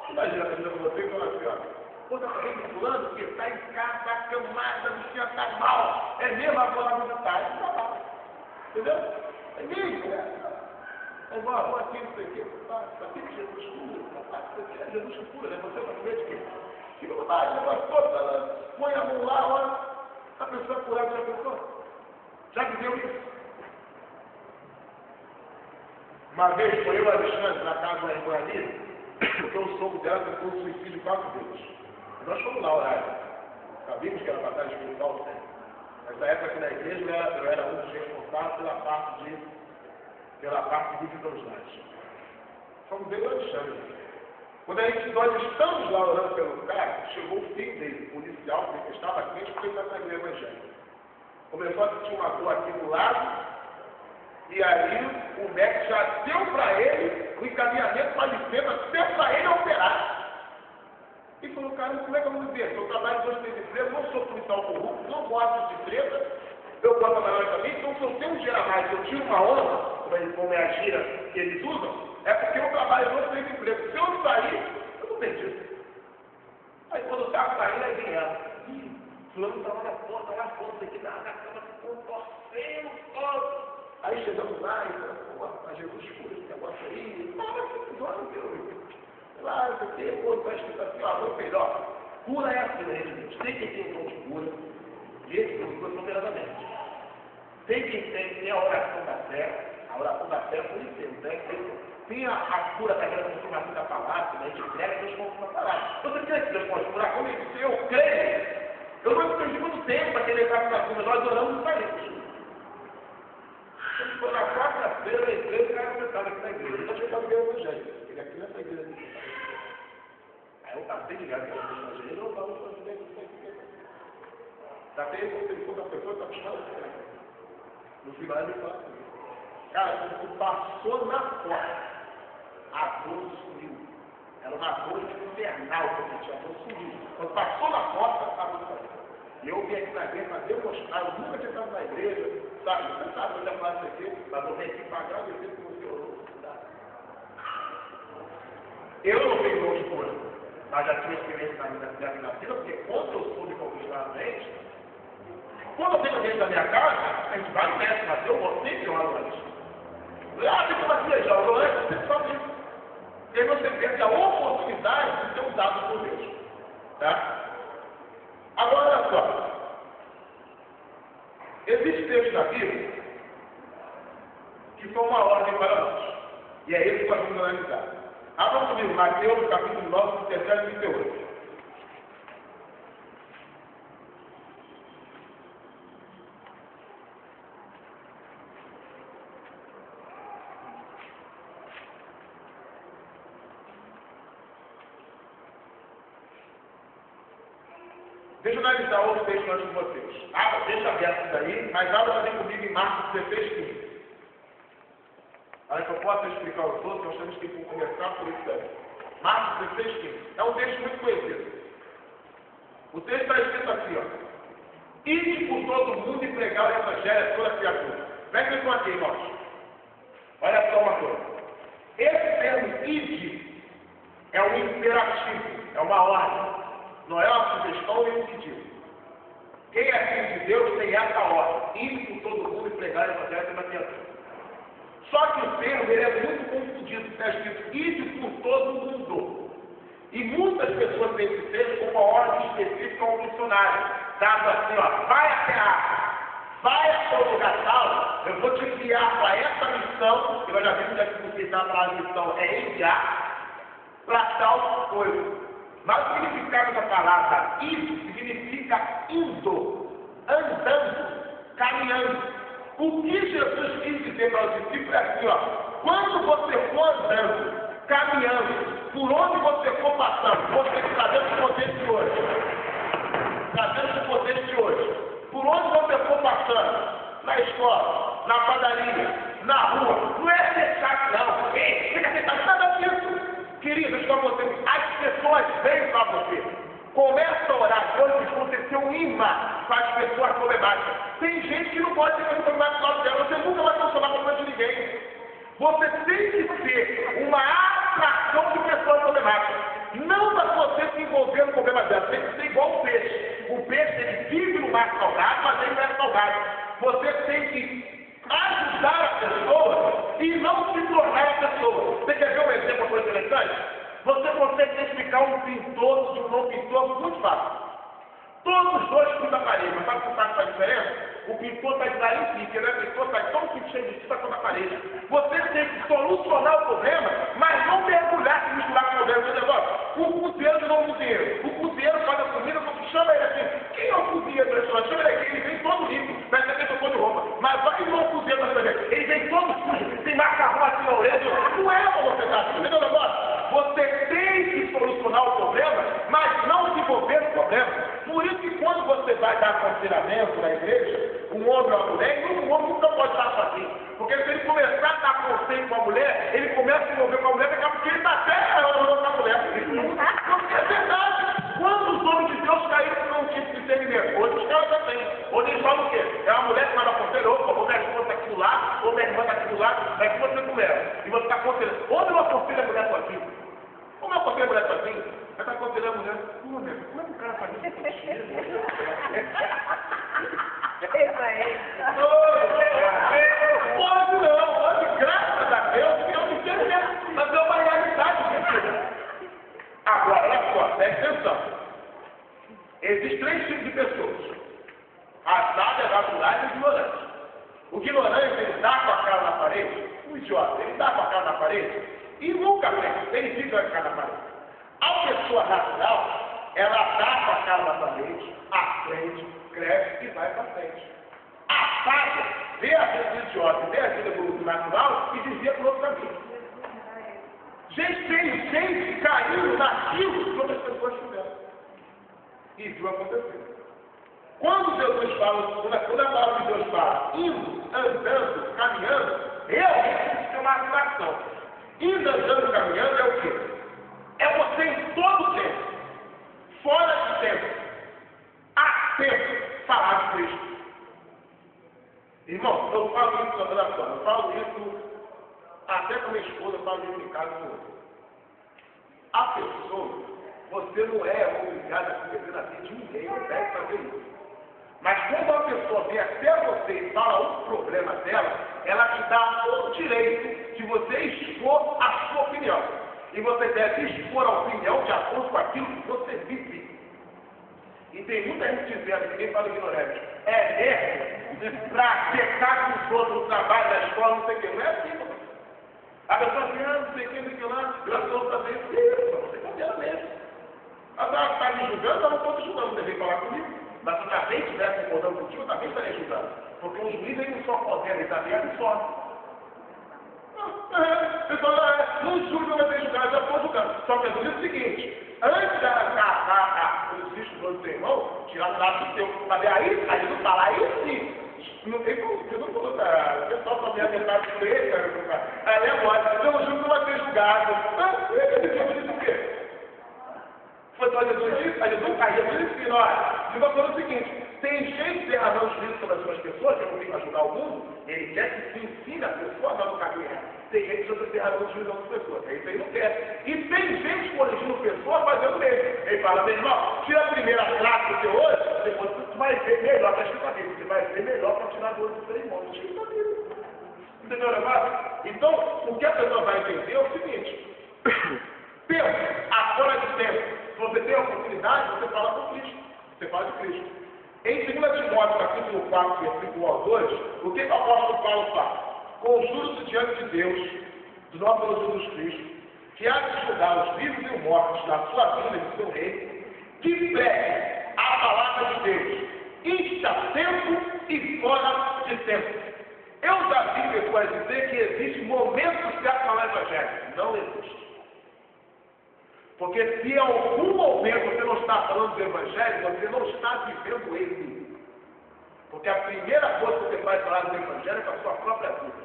Imagina a vida de você que fala assim, ó. Conta para ele fulano que está em casa, está acamada, o bichinho está mal. É mesmo, agora não está. Ele está mal. Entendeu? É mesmo, né? É igual, aqui, não sei o quê. Aqui que Jesus cura. Jesus que cura, né? Você vai ver de quê? Que bobagem, negócio todo. Põe a mão lá, olha. A pessoa curada, já pensou? Já viveu isso? Uma vez foi eu e Alexandre na casa da irmã ali, porque o sogro dela tentou suicídio 4 vezes. Nós fomos lá orar. Sabíamos que era batalha espiritual sempre. Nessa época aqui na igreja eu era um dos responsáveis pela parte de visita aos lares. Fomos ver o Alexandre. Quando nós estamos lá orando pelo cara, chegou o filho dele, policial, que estava quente porque ele estava na igreja evangélica. Começou a sentir uma dor aqui do lado, e aí o médico já deu para ele o encaminhamento para a licença, deu para ele operar. E falou, cara, como é que eu vou viver? Eu trabalho 2, 3 empregos, não sou policial corrupto, não gosto de treta, eu gosto de trabalhar também, então se eu tenho um dia a mais, eu tiro uma onda, como é a gira que eles usam, é porque eu trabalho 2, 3 empregos. Se eu sair, eu não perdi. Aí quando eu estava saindo, aí vem ela. Fulano estava na ponta aqui na cama, se contorcendo todo. Aí chegamos lá e falamos, pô, Jesus cura esse negócio aí. Fala assim, olha, meu. Lá, não sei o que, pô, está escrito assim, ó, meu filho, ó, cura é assim, né, gente? Tem quem tem um dom de cura, e esse cura numerosamente. Tem quem tem a oração da fé, a oração da fé por isso, né? Tem a cura da grande transformação da palavra, né? A gente entrega Deus com a palavra. Você crê que Deus pode curar? Como ele disse, eu creio. Eu não perdi muito tempo para querer entrar para cima, nós oramos para isso. Quando foi na quarta-feira, eu entrei, o cara sentado aqui na igreja. Eu tinha que ver o evangelho. Ele aqui nessa igreja aqui. Aí eu passei de gato para o evangelho. Ele não falou para o evangelho. Até ele telefone da pessoa que está buscando. No final ele fala assim. Cara, quando passou na porta, a dor sumiu. Era uma dor infernal que eu tinha, a dor sumiu. Quando passou na porta, a dor saiu. E eu vim aqui na igreja para demonstrar, eu nunca tinha estado na igreja, sabe? Você sabe onde eu faço isso aqui, mas eu venho aqui para agradecer que você orou. Eu não tenho dom de cura, mas já tive experiência na minha vida, porque quando eu soube conquistar a mente, quando eu tenho gente da minha casa, a gente vai no médico, mas eu vou sempre lá antes. Tem que fazer já, o antes, você sabe isso. E aí você perde a oportunidade de ser usado por Deus. Tá? Agora, olha só. Existe texto na Bíblia que são uma ordem para nós. E é isso que nós vamos analisar. Abra comigo, Mateus, capítulo 9, 37 e 38. Deixa eu analisar outro texto antes de vocês. Deixa aberto isso daí, mas abra também comigo em Marcos 16, 15. Para que eu possa explicar aos outros, nós temos que começar por isso daí. Marcos 16, 15. É um texto muito conhecido. O texto está escrito assim, ó. Ide por todo mundo e pregar o evangelho a toda criatura. Presta atenção aqui, irmãos. Olha só uma coisa. Esse termo ide é um imperativo, é uma ordem. Não é uma sugestão nem um pedido. Quem é filho de Deus tem essa ordem. Ir por todo mundo e pregar o evangelho de uma criatura. Só que o termo ele é muito confundido. Está escrito ir por todo mundo. E muitas pessoas têm esse termo com uma ordem específica ao missionário. Dado assim, ó, vai até a África. Vai até o lugar tal, eu vou te enviar para essa missão, que nós já vimos aqui que você para a missão é enviar, para tal coisa. Mas o significado da palavra ir significa indo, andando, caminhando. O que Jesus quis dizer para os discípulos é assim, ó, quando você for andando, caminhando, por onde você for passando, você está dentro do contexto de hoje. Está dentro do contexto de hoje. Por onde você for passando, na escola, na padaria, na rua, não é fechado não. Ei, fica sentado, nada disso. Querido, deixa eu você, as pessoas vêm para você. Começa a orar, hoje você ser um imã para as pessoas problemáticas. Tem gente que não pode ter um problema do lado dela, você nunca vai solucionar o problema de ninguém. Você tem que ser uma atração de pessoas problemáticas. Não para você se envolver no problema dela. Quer ver um exemplo uma coisa interessante? Você consegue identificar um pintor de um não pintor muito fácil. Todos os dois pintam a parede, mas sabe o que faz a diferença? O pintor está de nariz pique, né? O pintor está tão cheio de tinta quanto a parede. Você tem que solucionar o problema, mas não mergulhar, se misturar com o problema do negócio. O cozinheiro não é um cozinheiro. O cozinheiro faz a comida, você chama ele assim. Quem é o cozinheiro do restaurante? Chama ele aqui, ele vem todo limpo, parece que trocou de roupa. Mas vai no cozinheiro da cerveja. Ele vem todo sujo, tem macarrão assim na orelha. Não é como você está entendendo o negócio? Você tem que solucionar o problema, mas não se envolver no problema. Por isso que quando você vai dar aconselhamento na igreja, um homem ou uma mulher, um homem nunca pode estar sozinho. Porque se ele começar a dar conselho com a mulher, ele começa a se envolver com a mulher, porque ele está até com a mulher. Porque é verdade. Quando os homens de Deus caíram por um tipo de discernimento, hoje os caras já têm. Hoje eles falam o quê? É uma mulher que vai dar conselho, ou minha esposa está aqui do lado, ou minha irmã está aqui do lado, mas que você com ela. E você está aconselhando. Onde eu aconselho a mulher sozinha? Como eu aconselho a mulher sozinha? Você está aconselhando a mulher. Pô, meu, como é que o cara faz isso contigo? Isso aí. Pode não, pode, graças a Deus, que eu não sei mesmo, mas é uma realidade disso. Agora, olha só, presta atenção. Existem 3 tipos de pessoas: as sábias, naturais e os ignorantes. O ignorante, ele dá com a cara na parede, o idiota, ele dá com a cara na parede e nunca aprende, ele fica com a cara na parede. A pessoa natural, ela dá com a cara na parede, aprende, cresce e vai para frente. A sábia vê a vida do idiota, vê a vida do natural e desvia para o outro caminho. Gente, tem gente que caiu naquilo que outras pessoas fizeram. E viu acontecer. Quando Jesus fala, quando a palavra de Deus fala, indo, andando, caminhando, realmente isso é uma atração. Indo, andando, caminhando é o quê? É você em todo tempo, fora de tempo, há tempo, falar de Cristo. Irmão, eu falo isso na oração, eu falo isso até com minha esposa, eu falo isso em casa com você. A pessoa, você não é obrigado a se meter na vida de ninguém, não deve fazer isso. Mas quando a pessoa vem até você e fala o problema dela, ela te dá o direito de você expor a sua opinião. E você deve expor a opinião de acordo com aquilo que você vive. E tem muita gente dizendo, que nem fala ignorante, é mesmo para secar com os outros no trabalho, da escola, não sei o que. Não é assim, mano. A pessoa diz, não sei o que, não sei o que lá, eu estou fazendo isso, você está vendo mesmo. Ela está me julgando, eu não estou te julgando, você veio falar comigo. Mas se eu também estivesse concordando contigo, eu também estaria julgando. Porque os juízes eles não só condenam, eles também absorvem. Não julga, vai ser julgado, eu já estou julgando. Só que eu digo o seguinte, antes da os estudou do seu irmão, tirar o lado do seu, mas aí ele não fala, aí sim. Não tem como, você não falou, o pessoal só vê a metade do ele, aí agora, eu julgo, não vai ser julgado. Ele disse o quê? Foi só Jesus disse, a Jesus ensina, olha, Jesus falou o seguinte, tem gente derramando juízo sobre as suas pessoas, que não tem para ajudar o mundo, ele quer que se ensine a pessoa a dar no caminho errado. Tem gente que está derramando juízo sobre as pessoas, isso aí não quer. E tem gente corrigindo pessoas fazendo mesmo. Ele fala, meu irmão, tira a primeira classe do teu hoje, depois tu vai ver melhor, está escrito aqui, você vai ver melhor para tirar do outro cerimônio. Está escrito aqui. Entendeu o negócio? Então, o que a pessoa vai entender é o seguinte, tempo, agora de tempo. Se você tem a oportunidade, você fala com Cristo. Você fala de Cristo. Em 2 Timóteo, capítulo 4, versículo 1 ao 2, o que o apóstolo Paulo fala? Conjuro-se diante de Deus, do nosso Senhor Jesus Cristo, que há de julgar os vivos e os mortos na sua vida e no seu reino, que pregue a palavra de Deus, insta a tempo e fora de tempo. Eu já vi pessoas dizer que existe momentos certos para falar evangelho. Não existe. Porque se em algum momento você não está falando do Evangelho, você não está vivendo ele. Porque a primeira coisa que você vai falar do Evangelho é com a sua própria vida.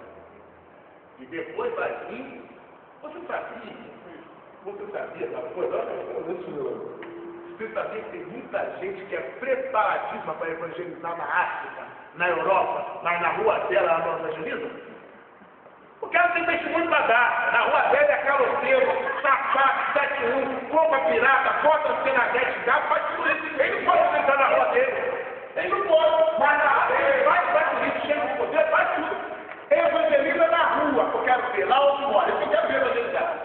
E depois vai vir, você sabia da coisa? Você sabia que tem muita gente que é preparadíssima para evangelizar na África, na Europa, mas na rua dela ela não evangeliza? Porque ela tem testemunho para dar. Na rua dela é caloteiro, safado, 71, compra pirata, bota o cenaguete, dá, faz tudo isso. Ele não pode sentar na rua dele. Ele não pode. Mas na rua ele vai com isso, chega de poder, faz tudo. Evangeliza na rua, porque eu quero ver lá onde mora. Eu quero ver evangelizar.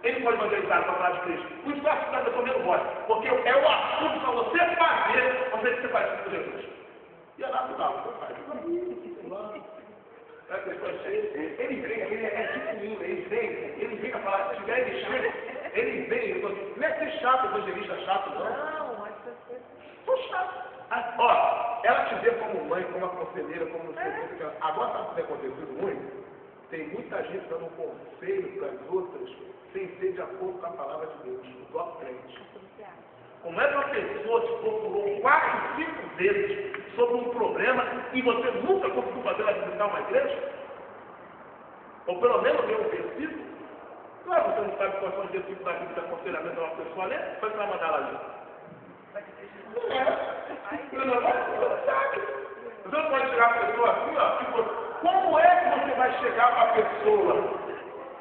ele pode evangelizar para falar de Cristo. O esforço está comendo voz, porque é o assunto para você fazer, você tem que fazer isso com Jesus. E é natural, você faz. Ele vem, ele é tipo mim, ele vem a falar, se tiver ele chega, ele vem, não é ser chato, evangelista chato, não. Não, as pessoas... Sou chato. Ó, ela te vê como mãe, como aconselheira, como não sei o que. Agora está tem acontecido muito. Tem muita gente dando conselho para as outras sem ser de acordo com a palavra de Deus, do frente. Como é que uma pessoa te procurou 4, 5 vezes sobre um problema e você nunca conseguiu fazer ela visitar uma igreja? Ou pelo menos ler um versículo? Claro, você não sabe quais são os versículos da Bíblia de aconselhamento a uma pessoa ler, você vai mandar ela ler. Você não sabe. Você não pode chegar para a pessoa assim, ó, tipo, como é que você vai chegar para a pessoa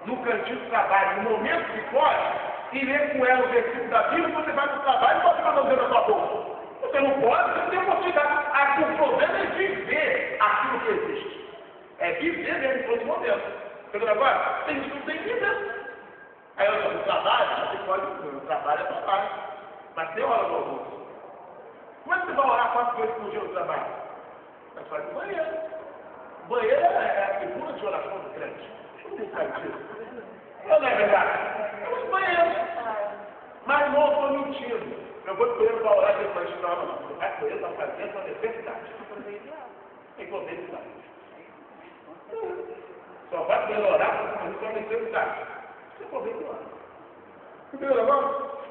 no cantinho do trabalho, no momento que pode, e ler com ela o versículo da Bíblia, você vai para o trabalho e pode ficar mandando na sua boca. Você não pode, você não tem oportunidade. O problema é viver aquilo que existe. É viver mesmo em todo momento. Entendeu agora? Tem gente que não tem vida. Aí eu no trabalho, você pode, no trabalho é trabalho. Mas tem hora do almoço. Como é que você vai orar 4 vezes por dia no trabalho? Vai fazer no banheiro. O banheiro é a figura de oração do crente. Todo mundo sabe disso. Não é verdade? É no banheiro. Mas não estou mentindo. Eu vou escolher para orar depois de nova, não. Você vai escolher para fazer a sua necessidade. Tem necessidade. Só vai poder orar para fazer a sua necessidade. Você pode orar. Entendeu agora?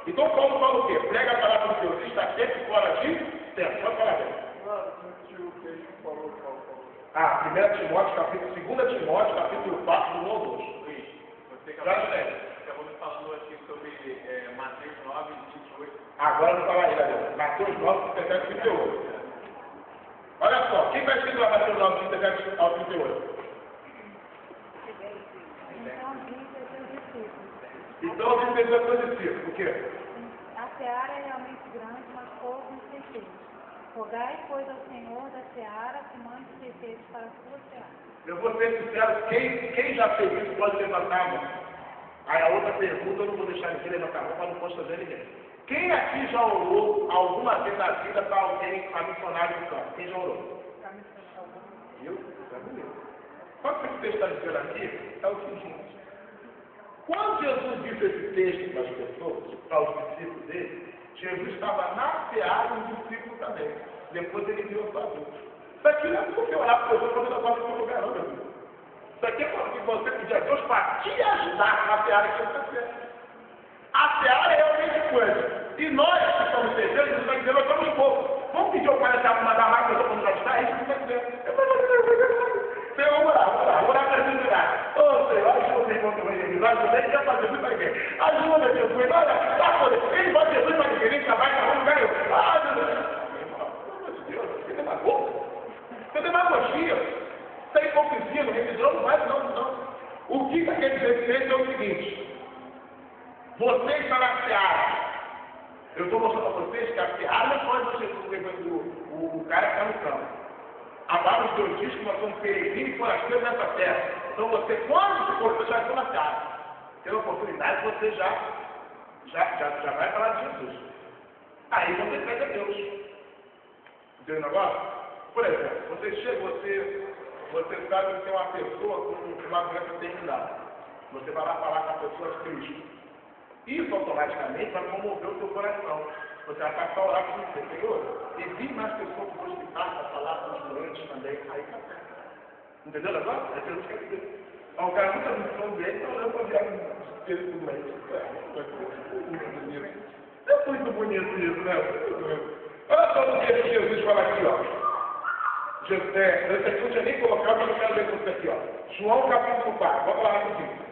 Então Paulo fala o quê? Prega a palavra de Deus. Está sempre fora de tempo. Pode falar bem. 1 Timóteo, capítulo 2 Timóteo, capítulo 4, do 1 ao 2. Você acabou me falando aqui sobre Mateus 9, 28. Agora eu vou falar aí, galera. Mateus 9, 37 e 38. Olha só, quem vai escrever Mateus 9, 37 ao 38? Então, eu vim pensar com esse ciclo. Por quê? A seara é realmente grande, mas poucos certezas. Rogai, pois, ao Senhor da seara que mande certezas para a sua seara. Eu vou ser sincero, quem já fez isso pode levantar a mão. Aí a outra pergunta, eu não vou deixar ninguém levantar a mão para não constranger ninguém. Quem aqui já orou alguma vez na vida para alguém, para missionário do campo? Quem já orou? Eu? Tá bonito. Só que o texto está dizendo aqui é o seguinte. Quando Jesus disse esse texto para as pessoas, para os discípulos dele, Jesus estava na seara e os discípulos também. Depois ele virou para adultos. Isso aqui não é porque orar para pessoas quando eu no seu lugar, não, meu amigo. Isso aqui é porque você pedir a Deus para te ajudar na seara que você quer. A seara é realmente coisa. E nós que somos terceiros, Jesus vai dizer, nós somos poucos. Vamos pedir ao Pai para mandar mais pessoas para nos ajudar? É isso que você vai dizer. Senhor, vamos orar para Jesus orar. Ô Senhor, ajuda irmão também, Jesus. Ajuda ele, quer fazer Jesus para ninguém. Ajuda Jesus, olha, tá poder. Ele vai Jesus para ninguém, ele trabalha para um lugar. Ah, Jesus. Você tem magoa? Você tem demagogia? Você é hipocrisia, não religião, não vai, não. O que quer dizer é o seguinte: você está na seara. Eu estou mostrando para vocês que a seara não pode ser o cara que está no campo. A palavra de Deus diz que nós somos peregrinos e forasteiros nessa terra. Então você, quando se for, você já está na seara. Tem oportunidade, você já vai falar de Jesus. Aí você pede a Deus. Entendeu o negócio? Por exemplo, você chega, você sabe que tem uma pessoa com uma doença terminal. Você vai lá falar com a pessoa de Cristo. Isso automaticamente vai comover o seu coração. Você vai passar a orar com você, Senhor. E vi mais pessoas que vão hospital para falar com os doentes também. Aí tá certo. Entendeu agora? É que eu não quero dizer. O cara nunca me falou dele, então eu vou virar um espírito doente. É muito bonito isso, né? Olha só o que Jesus fala aqui, ó. Esse aqui não tinha nem colocado, mas eu quero ver isso aqui, ó. João capítulo 4. Vamos lá rapidinho.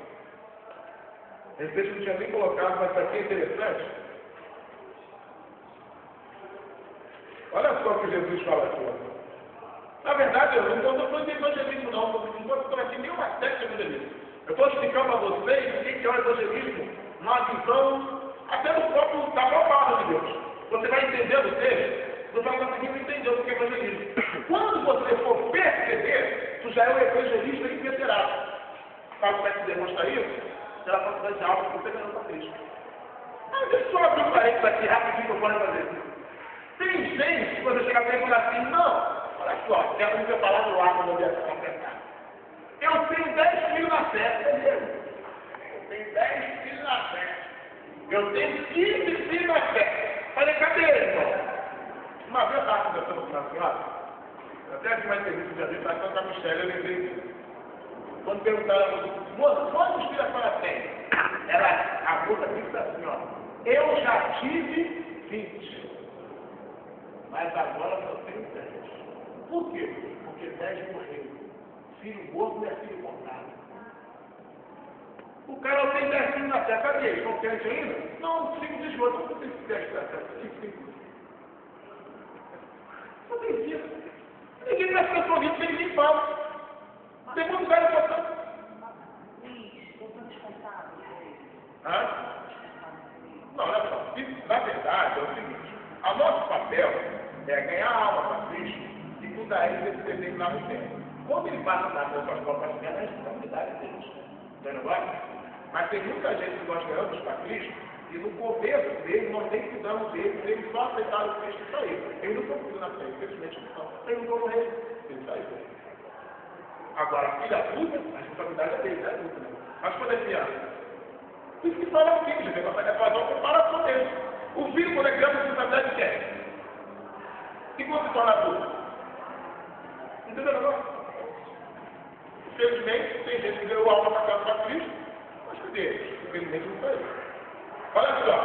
Esse texto não tinha nem colocado, mas isso aqui é interessante. Olha só o que Jesus fala aqui. Ó. Na verdade, eu não estou falando de evangelismo, não. Não estou aqui nenhuma técnica de evangelismo. Eu estou explicando para vocês o que é o evangelismo numa visão até do próprio, da própria palavra de Deus. Você vai entendendo o texto, você vai conseguindo entender o que é evangelismo. Quando você for perceber, tu já é um evangelista inveterado. Sabe como é que demonstra isso? se ela for fazer algo, você ganhou para Cristo. Mas deixa eu só abrir um parênteses aqui rapidinho que eu posso fazer. Tem gente que quando chegar para ele e falar assim, não, olha só, quero me falar do lado da minha completar. Eu tenho 10 filhos na fé, beleza? Eu tenho 10 filhos na fé. Eu tenho 15 filhos na fé. Falei, cadê ele, irmão? Uma vez eu estava conversando com uma senhora, eu até vi uma entrevista de aviso, com a Michelle, eu lembrei disso. Quando perguntaram, moça, quantos filhos a senhora tem? A moça disse assim, ó, eu já tive 20, mas agora só tenho 10. Por quê? Porque 10 morreram. Filho morto não é filho contado. O cara tem 10 filhos na terra, cadê eles? Estão querendo ainda? Não, 5 de esgoto, não tem 10 na terra, 5. Não tem filho. Ninguém vai ficar sorrindo, ninguém fala. Tem muito velho passando. Hã? Não, olha só. Na verdade, é o seguinte: o nosso papel é ganhar a alma para Cristo e cuidar ele desse determinado tempo. Quando ele passa na nossa própria pernas, a responsabilidade deles. Entendeu agora? Mas tem muita gente que nós ganhamos para Cristo e no começo dele nós nem cuidamos dele, eles só aceitaram o Cristo e saíram. Eles não estão cuidando na frente, infelizmente não. Eles não vão morrer, eles saíram. Agora, a filha adulta, a responsabilidade é dele, é adulta, né? Mas quando é criança, isso que fala o filho, gente, vai fazer uma comparação dele. O filho, quando é criança, a responsabilidade de quem? E quando se torna adulto? Entendeu agora? Infelizmente, tem gente que deu alma para casa para Cristo, mas cadê eles? Infelizmente não foi. Olha só.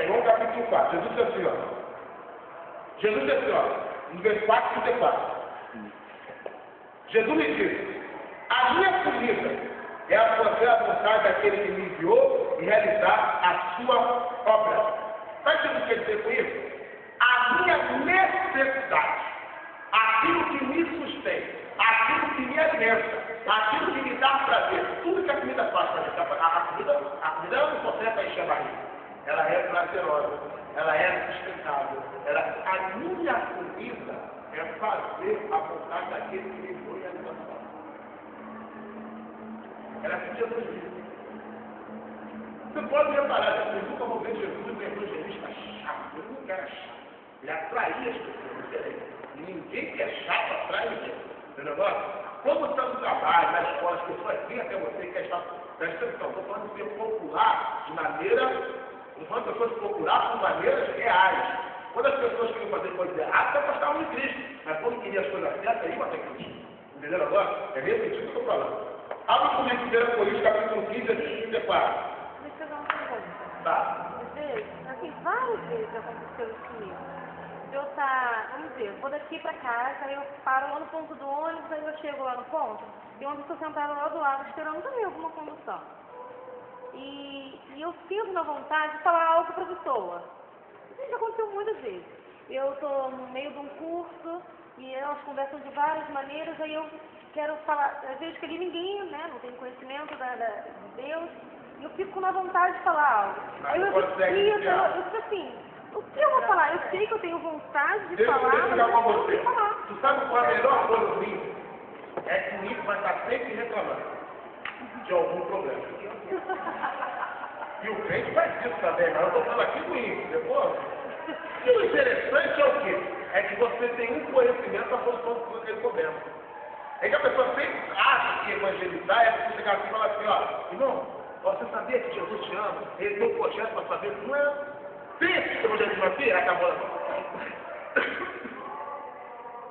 João capítulo 4, Jesus disse assim, ó. Jesus disse assim, ó, no versículo 4, 34. Jesus lhe disse, a minha comida é a fazer a vontade daquele que me enviou e realizar a sua obra. Sabe o que ele quer dizer com isso? A minha necessidade, aquilo que me sustém, aquilo que me alimenta, aquilo que me dá prazer, tudo que a comida faz para gente. A comida ela não consegue para encher a barriga. Ela é prazerosa, ela é sustentável. A minha comida é fazer a vontade daquele que me enviou e realizar a sua obra. Ela podia nos dizer. Você pode reparar, eu nunca vou ver Jesus um evangelista chato. Ele nunca era chato. Ele atraía as pessoas diferentes. E ninguém que é chato atrai ninguém. Entendeu agora? Quando você está no trabalho, na escola, as pessoas vêm até você e querem estar. Presta atenção, estou falando de ser popular de maneira. Não falando de pessoas popular por maneiras reais. Quando as pessoas queriam fazer coisas erradas, se afastavam de Cristo. Mas quando queriam as coisas certas, iam até Cristo. Entendeu agora? É nesse sentido que eu estou falando. Abre comigo 1 Coríntios, capítulo 15, versículo 34. Deixa eu dar uma pergunta. Tá. Às vezes, assim, várias vezes aconteceu isso comigo. Eu tá, vamos dizer, eu vou daqui pra casa, aí eu paro lá no ponto do ônibus, aí eu chego lá no ponto, e uma pessoa sentada lá do lado, esperando também alguma condução. E eu sinto na vontade de falar algo pra pessoa. Isso já aconteceu muitas vezes. Eu estou no meio de um curso, e elas conversam de várias maneiras, aí eu quero falar, às vezes que ali ninguém, né, não tem conhecimento de Deus, e eu fico na vontade de falar algo. Aí eu fico assim, o que eu vou falar? Eu sei que eu tenho vontade de falar, mas eu não vou falar. Tu sabe qual é a melhor coisa do ímpio? É que o ímpio vai estar sempre reclamando de algum problema. E o crente faz isso também, mas eu estou falando aqui do ímpio, depois. E o interessante é o quê? É que você tem um conhecimento da solução daquele problema. É que a pessoa sempre acha que evangelizar é você chegar assim e falar assim, ó, irmão, você sabia que Jesus te ama? Ele tem um projeto para saber, não é? Tem esse evangelismo aqui? Acabou a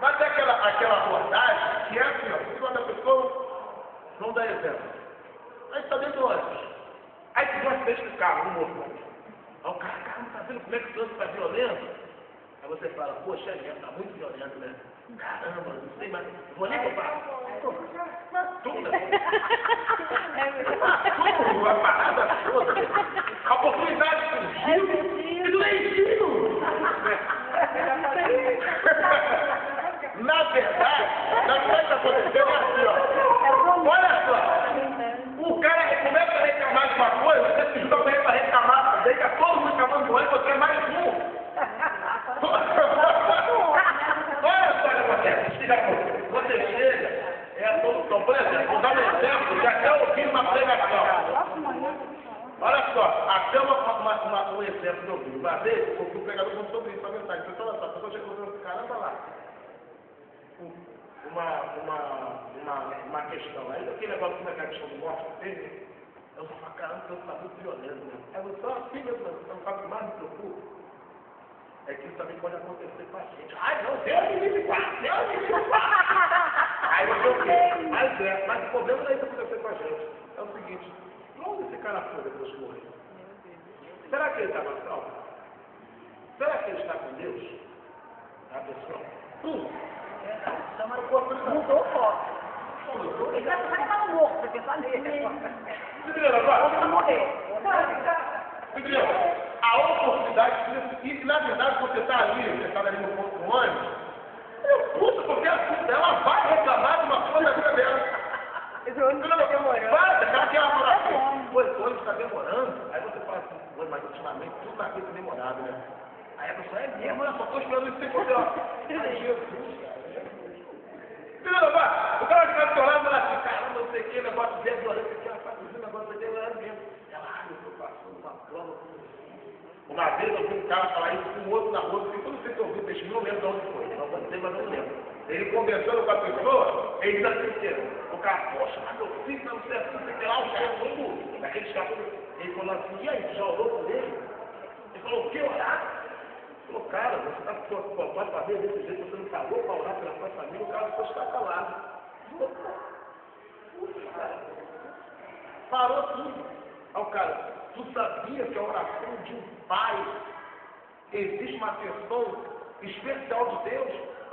Mas é aquela abordagem que é assim, ó, quando a pessoa não dá exemplo. Aí está dentro do ônibus. Aí tu vai frente do carro, no movimento. Aí o cara, não está vendo como é que o trânsito está violento? Aí você fala, poxa, está muito violento, né? Caramba, não sei mais. Vou nem comprar. Tudo. Tudo, a parada toda. A oportunidade surgiu. E do leitinho. Na verdade, o que está acontecendo é assim, ó. Olha só. O cara começa a reclamar de uma coisa, você se junta com ele para reclamar, daí está todo mundo reclamando do ônibus, você é mais um. Olha só o que acontece. Você chega, é a solução. Por exemplo, vou dar um exemplo, que até ouvi Olha só, até um exemplo que eu vi. Uma vez, o pregador falou sobre isso, a mensagem. Então, olha só, a pessoa chegou e falou, caramba lá. Uma questão. Aí aquele negócio como é que a questão do morte que teve, eu só falo, caramba, eu tá muito violento, né? Aí eu só assim, meu Deus, eu falo que mais me preocupa. É que isso também pode acontecer com a gente. Ai, não, Deus me livre, Deus me livre. Aí eu sei o quê? Mas o problema não é isso acontecer com a gente. É o seguinte, onde esse cara foi depois que morreu? Será que ele estava salvo? Será que ele está com Deus? A pessoa? Mudou o foco. Ele já estava morto, você pensar nele. Vamos morrer. Entendeu? A oportunidade, e na verdade, quando você está ali no ponto do ônibus, puxa, porque ela vai reclamar de uma coisa da vida dela. Esse ônibus está demorando. Vai, ela quer falar assim, pô, esse ônibus está demorando. Aí você fala assim, pô, mas ultimamente tudo na vida é demorado, né? Aí a pessoa, é mesmo, eu só estou esperando isso ser ó. Ai, Jesus, cara. Entendeu, vai? O cara que está do seu lado fala assim, caramba, não sei o que, negócio de violência aqui, ela está fazendo negócio de violência mesmo. Ela, ai, eu estou passando uma prova. Uma vez eu vi um cara falar isso com um outro na rua, eu não sei se eu ouvi o testemunho, não lembro de onde foi, não vou dizer, mas eu não lembro. Ele conversando com a pessoa, ele diz assim, o cara, poxa, mas meu filho não sei que lá, o cara todo, daqueles caras, ele falou assim, e aí, já orou por ele? Ele falou, o que orar? Ele falou, cara, você está com a tua família desse jeito, você não falou para orar pela tua família, o cara ficou está calado. Parou tudo. Aí o cara, tu sabia que a oração de um pai existe uma atenção especial de Deus?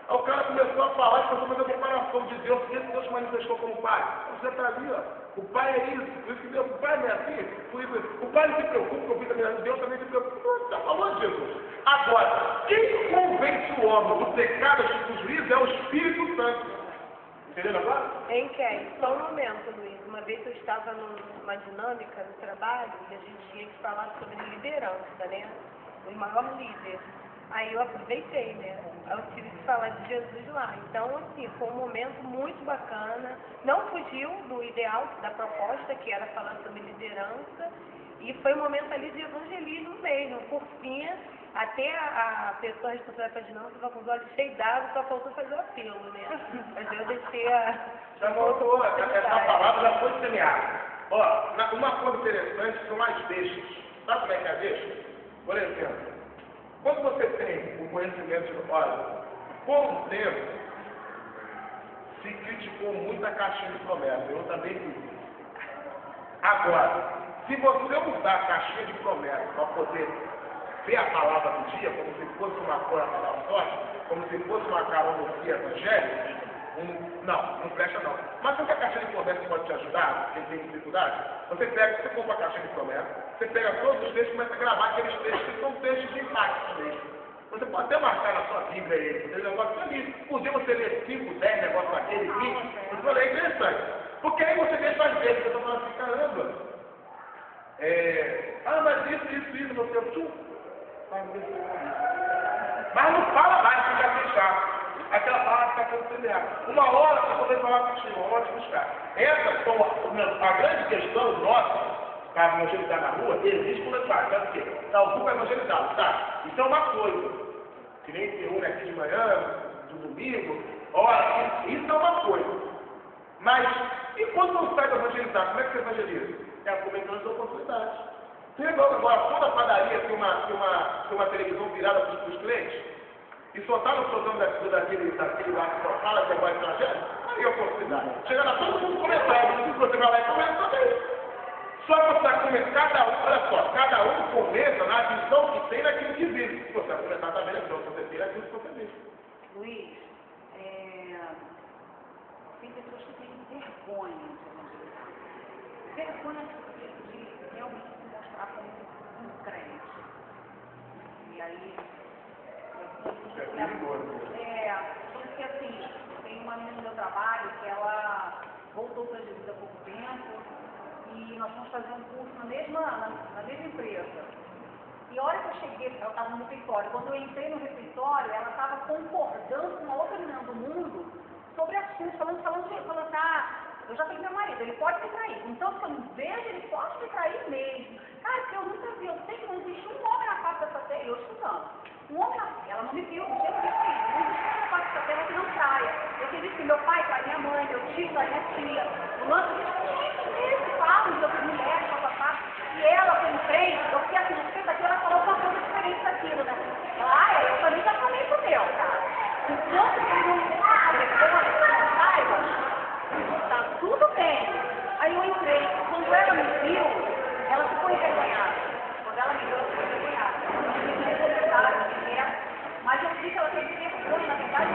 Aí o cara começou a falar e começou a fazer a comparação de Deus, porque Deus se manifestou como pai. Você está ali, ó. O pai é isso, por isso que Deus, o pai não é assim, por isso, o pai não se preocupa com a vida da Deus também se preocupa. Você já falou de Jesus. Agora, quem convence o homem do pecado do juízo é o Espírito Santo. Entendeu agora? Em quem? Só um momento, Luiz. Uma vez eu estava numa dinâmica no trabalho e a gente tinha que falar sobre liderança, né? O maior líder. Aí eu aproveitei, né? Eu tive que falar de Jesus lá. Então, assim, foi um momento muito bacana. Não fugiu do ideal da proposta, que era falar sobre liderança. E foi um momento ali de evangelismo mesmo. Por fim, até a pessoa responsável pela dinâmica estava com os olhos cheios d'água, só faltou fazer o apelo, né? Mas eu deixei já voltou, essa palavra já foi semeada. Ó, uma coisa interessante são as deixas. Sabe como é que é a deixa? Por exemplo, quando você tem o conhecimento de, olha, por um tempo, se criticou muito a caixinha de promessa. Eu também fiz. Agora, se você usar a caixinha de promessa para poder ver a palavra do dia, como se fosse uma coisa da sorte, como se fosse uma caronocia evangélica, não presta não. Mas se a caixinha de promessa pode te ajudar, quem tem dificuldade, você compra a caixinha de promessa, você pega todos os textos e começa a gravar aqueles textos que são textos de impacto mesmo. Você pode até marcar na sua Bíblia esse negócio ali. Por dia você lê 5, 10 negócios daquele, 20. Você fala, é interessante. Porque aí você deixa às vezes, você está falando assim, caramba. Mas isso, você mas não fala mais que já fechar. Aquela palavra que está sendo semeada. Uma hora você poder falar contigo, uma hora de buscar. Essa são a grande questão nossa, para evangelizar na rua, existe por detrás. Sabe o quê? Está o grupo evangelizado, tá? Isso é uma coisa. Que nem se une aqui de manhã, do domingo. Ora, isso é uma coisa. Mas, e quando não sai para evangelizar, como é que você evangeliza? É aproveitando as oportunidades. Agora, toda a padaria tem uma televisão virada para os clientes, e só está no programa daquele lá que só fala de negócio estrangeiro, aí é a oportunidade. Chega lá, todo mundo comentando, se você vai lá e comenta também. Só que você vai começar, cada um comenta na visão que tem naquilo que vive. Se você vai comentar também na visão que você tem naquilo que você vive. Luiz, tem pessoas que têm vergonha de vergonha de realmente se mostrar como um crente. E aí, porque assim, tem uma menina no meu trabalho que ela voltou para Jesus há pouco tempo e nós vamos fazer um curso na mesma empresa. E a hora que eu cheguei, ela estava no refeitório, quando eu entrei no refeitório, ela estava concordando com uma outra menina do mundo sobre assuntos, falando assim, eu já tenho meu marido, ele pode me trair. Então, se eu não vejo, ele pode me trair mesmo. Um homem, ela não me viu, não tinha visto isso. Não existe uma parte da terra que não praia. Eu tinha visto que meu pai trai minha mãe, meu tio trai minha tia. O lance de falam de outras mulheres, papapá. E ela, como crente, eu fiquei assim, não sei daqui, ela falou uma coisa diferente daquilo, né? Eu também já falei pro meu, cara. Enquanto eu não saiba, tá tudo bem. Aí eu entrei. Quando ela me viu, ela ficou envergonhada. Quando ela me viu, ela ficou envergonhada. Mas eu vi que ela teve vergonha, na verdade,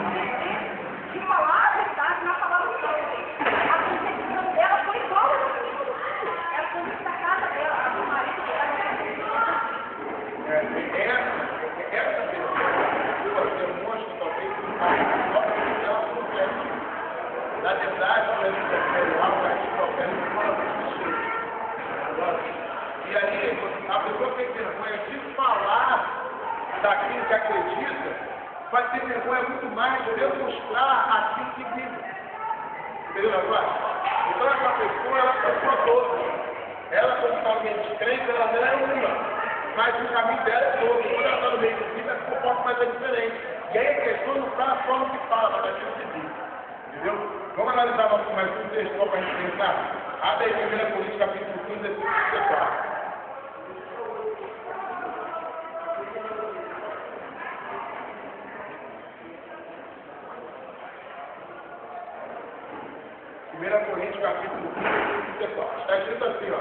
de falar a verdade na palavra de Deus. A concepção dela foi igual a do menino do filho. Ela foi da casa dela, a do marido dela. Essa pessoa demonstra talvez que ela completa. Na verdade, quando a gente prefere algo, a gente prefere fora do. E aí, a pessoa tem vergonha de falar daquilo que acredita, vai ter vergonha muito mais de demonstrar aquilo que vive. Entendeu agora? Então essa pessoa, ela é uma toda. Ela, como está alguém descrente, ela não é uma. Mas o caminho dela é todo. Quando ela está no meio de vida, ela se comporta mais diferente. E aí a questão não está na forma que fala, mas naquilo que vive. Entendeu? Vamos analisar mais um texto para a gente pensar. Até aí, 1 Coríntios, capítulo 15, versículo 34. 1 Coríntios, capítulo 15, versículo 34. Está escrito assim, ó.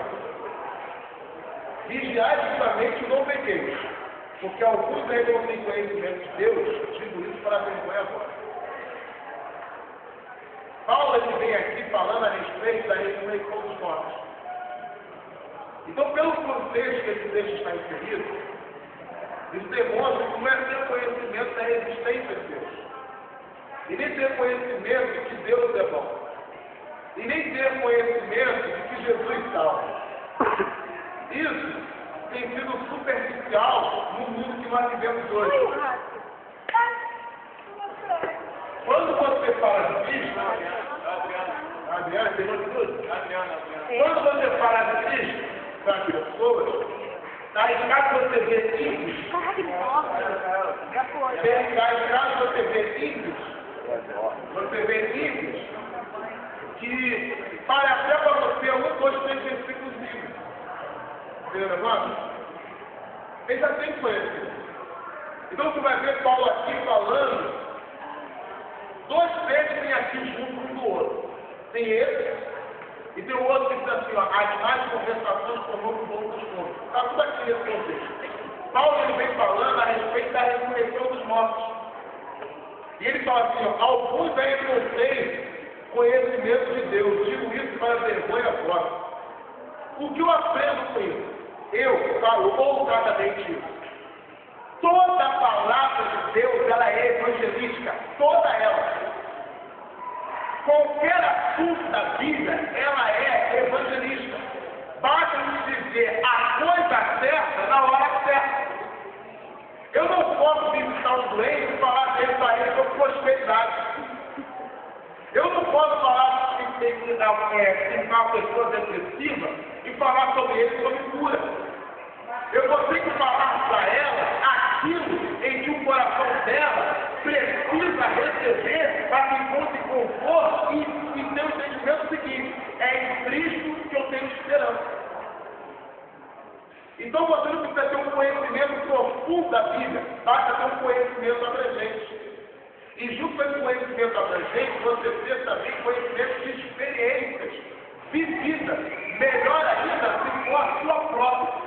Vigiai justamente e não pequeis, porque alguns ainda não têm conhecimento de Deus, digo isso para vergonha agora. Paulo ele vem aqui falando a respeito da ressurreição dos mortos. Então, pelo contexto que esse texto está inserido, isso demonstra que não é ter conhecimento da existência de Deus, e nem ter conhecimento de que Deus é bom, e nem ter conhecimento de que Jesus salva. Isso tem sido superficial no mundo que nós vivemos hoje. Quando você fala de Cristo, Adriana, tem nome tudo? Quando você fala de Cristo para as pessoas, está arriscado você ver ímpios. Está arriscado você ver ímpios. Você vê ímpios que fale até para você 1, 2, 3 versículos bíblicos. Entendeu o negócio? Ele já tem conhecido. Então você vai ver Paulo aqui falando, dois textos tem aqui junto um do outro. Tem esse, e tem o outro que diz assim, ó, as mais conversações conosco com outros pontos. Está tudo aqui nesse contexto. Paulo ele vem falando a respeito da ressurreição dos mortos. E ele fala assim, ó, alguns ainda não têm conhecimento de Deus. Digo isso para vergonha própria. O que eu aprendo com isso? Eu falo ousadamente isso. Toda a palavra de Deus, ela é evangelística. Toda ela. Qualquer assunto da Bíblia, ela é evangelística. Basta nos dizer a coisa certa na hora certa. Eu não posso visitar um doente e falar dele para ele sobre prosperidade. Eu não posso falar que tem que ficar uma pessoa depressiva e falar sobre ele sobre cura. Eu vou ter que falar para ela aquilo em que o coração dela precisa receber para que encontre conforto e ter o entendimento seguinte: é em Cristo que eu tenho esperança. Então você não precisa ter um conhecimento profundo da Bíblia, basta ter um conhecimento abrangente. E junto com esse conhecimento abrangente, você ter também conhecimento de experiências vividas, melhor ainda se for a sua própria.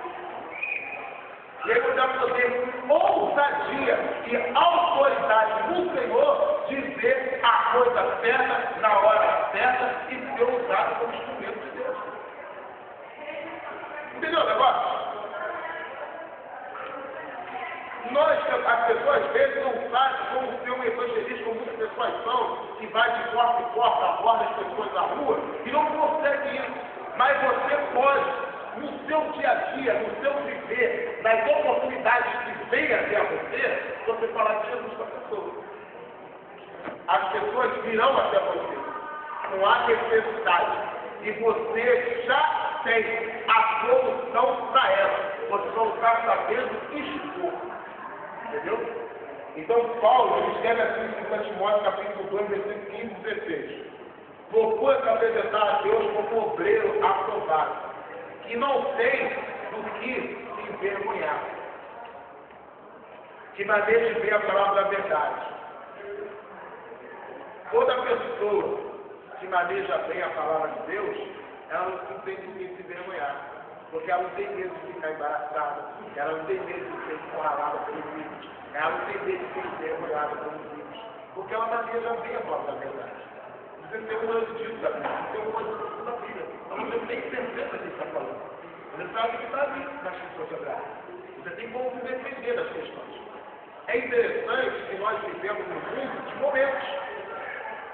E aí você vai poder, com ousadia e autoridade no Senhor, dizer a coisa certa, na hora certa, e ser usado como instrumento de Deus. Entendeu o negócio? As pessoas às vezes não sabem como ser um evangelista, como muitas pessoas são, que vai de porta em porta, aborda as pessoas na rua, e não consegue isso. Mas você pode, no seu dia a dia, no seu viver, nas oportunidades que venham até a você falar de Jesus para a pessoa. As pessoas virão até você. Não há necessidade. E você já tem a solução para elas. Você só está sabendo expor. Entendeu? Então, Paulo, ele escreve assim em 2 Timóteo, capítulo 2, versículo 15 e 16. Procura se apresentar a Deus como obreiro aprovado, que não tem do que se envergonhar, que maneje bem a palavra da verdade. Toda pessoa que maneja bem a palavra de Deus, ela não tem do que se envergonhar, porque ela não tem medo de ficar embaraçada, ela não tem medo de ser encurralada pelos vírus, ela não tem medo de ser envergonhada pelos vírus, porque ela maneja bem a palavra da verdade. Você tem um lance disso da Bíblia, você tem um lance da Bíblia. Então você tem certeza do que está falando. Você sabe o que está ali na Escritura Sagrada. Você tem como se defender das questões. É interessante que nós vivemos no mundo de momentos.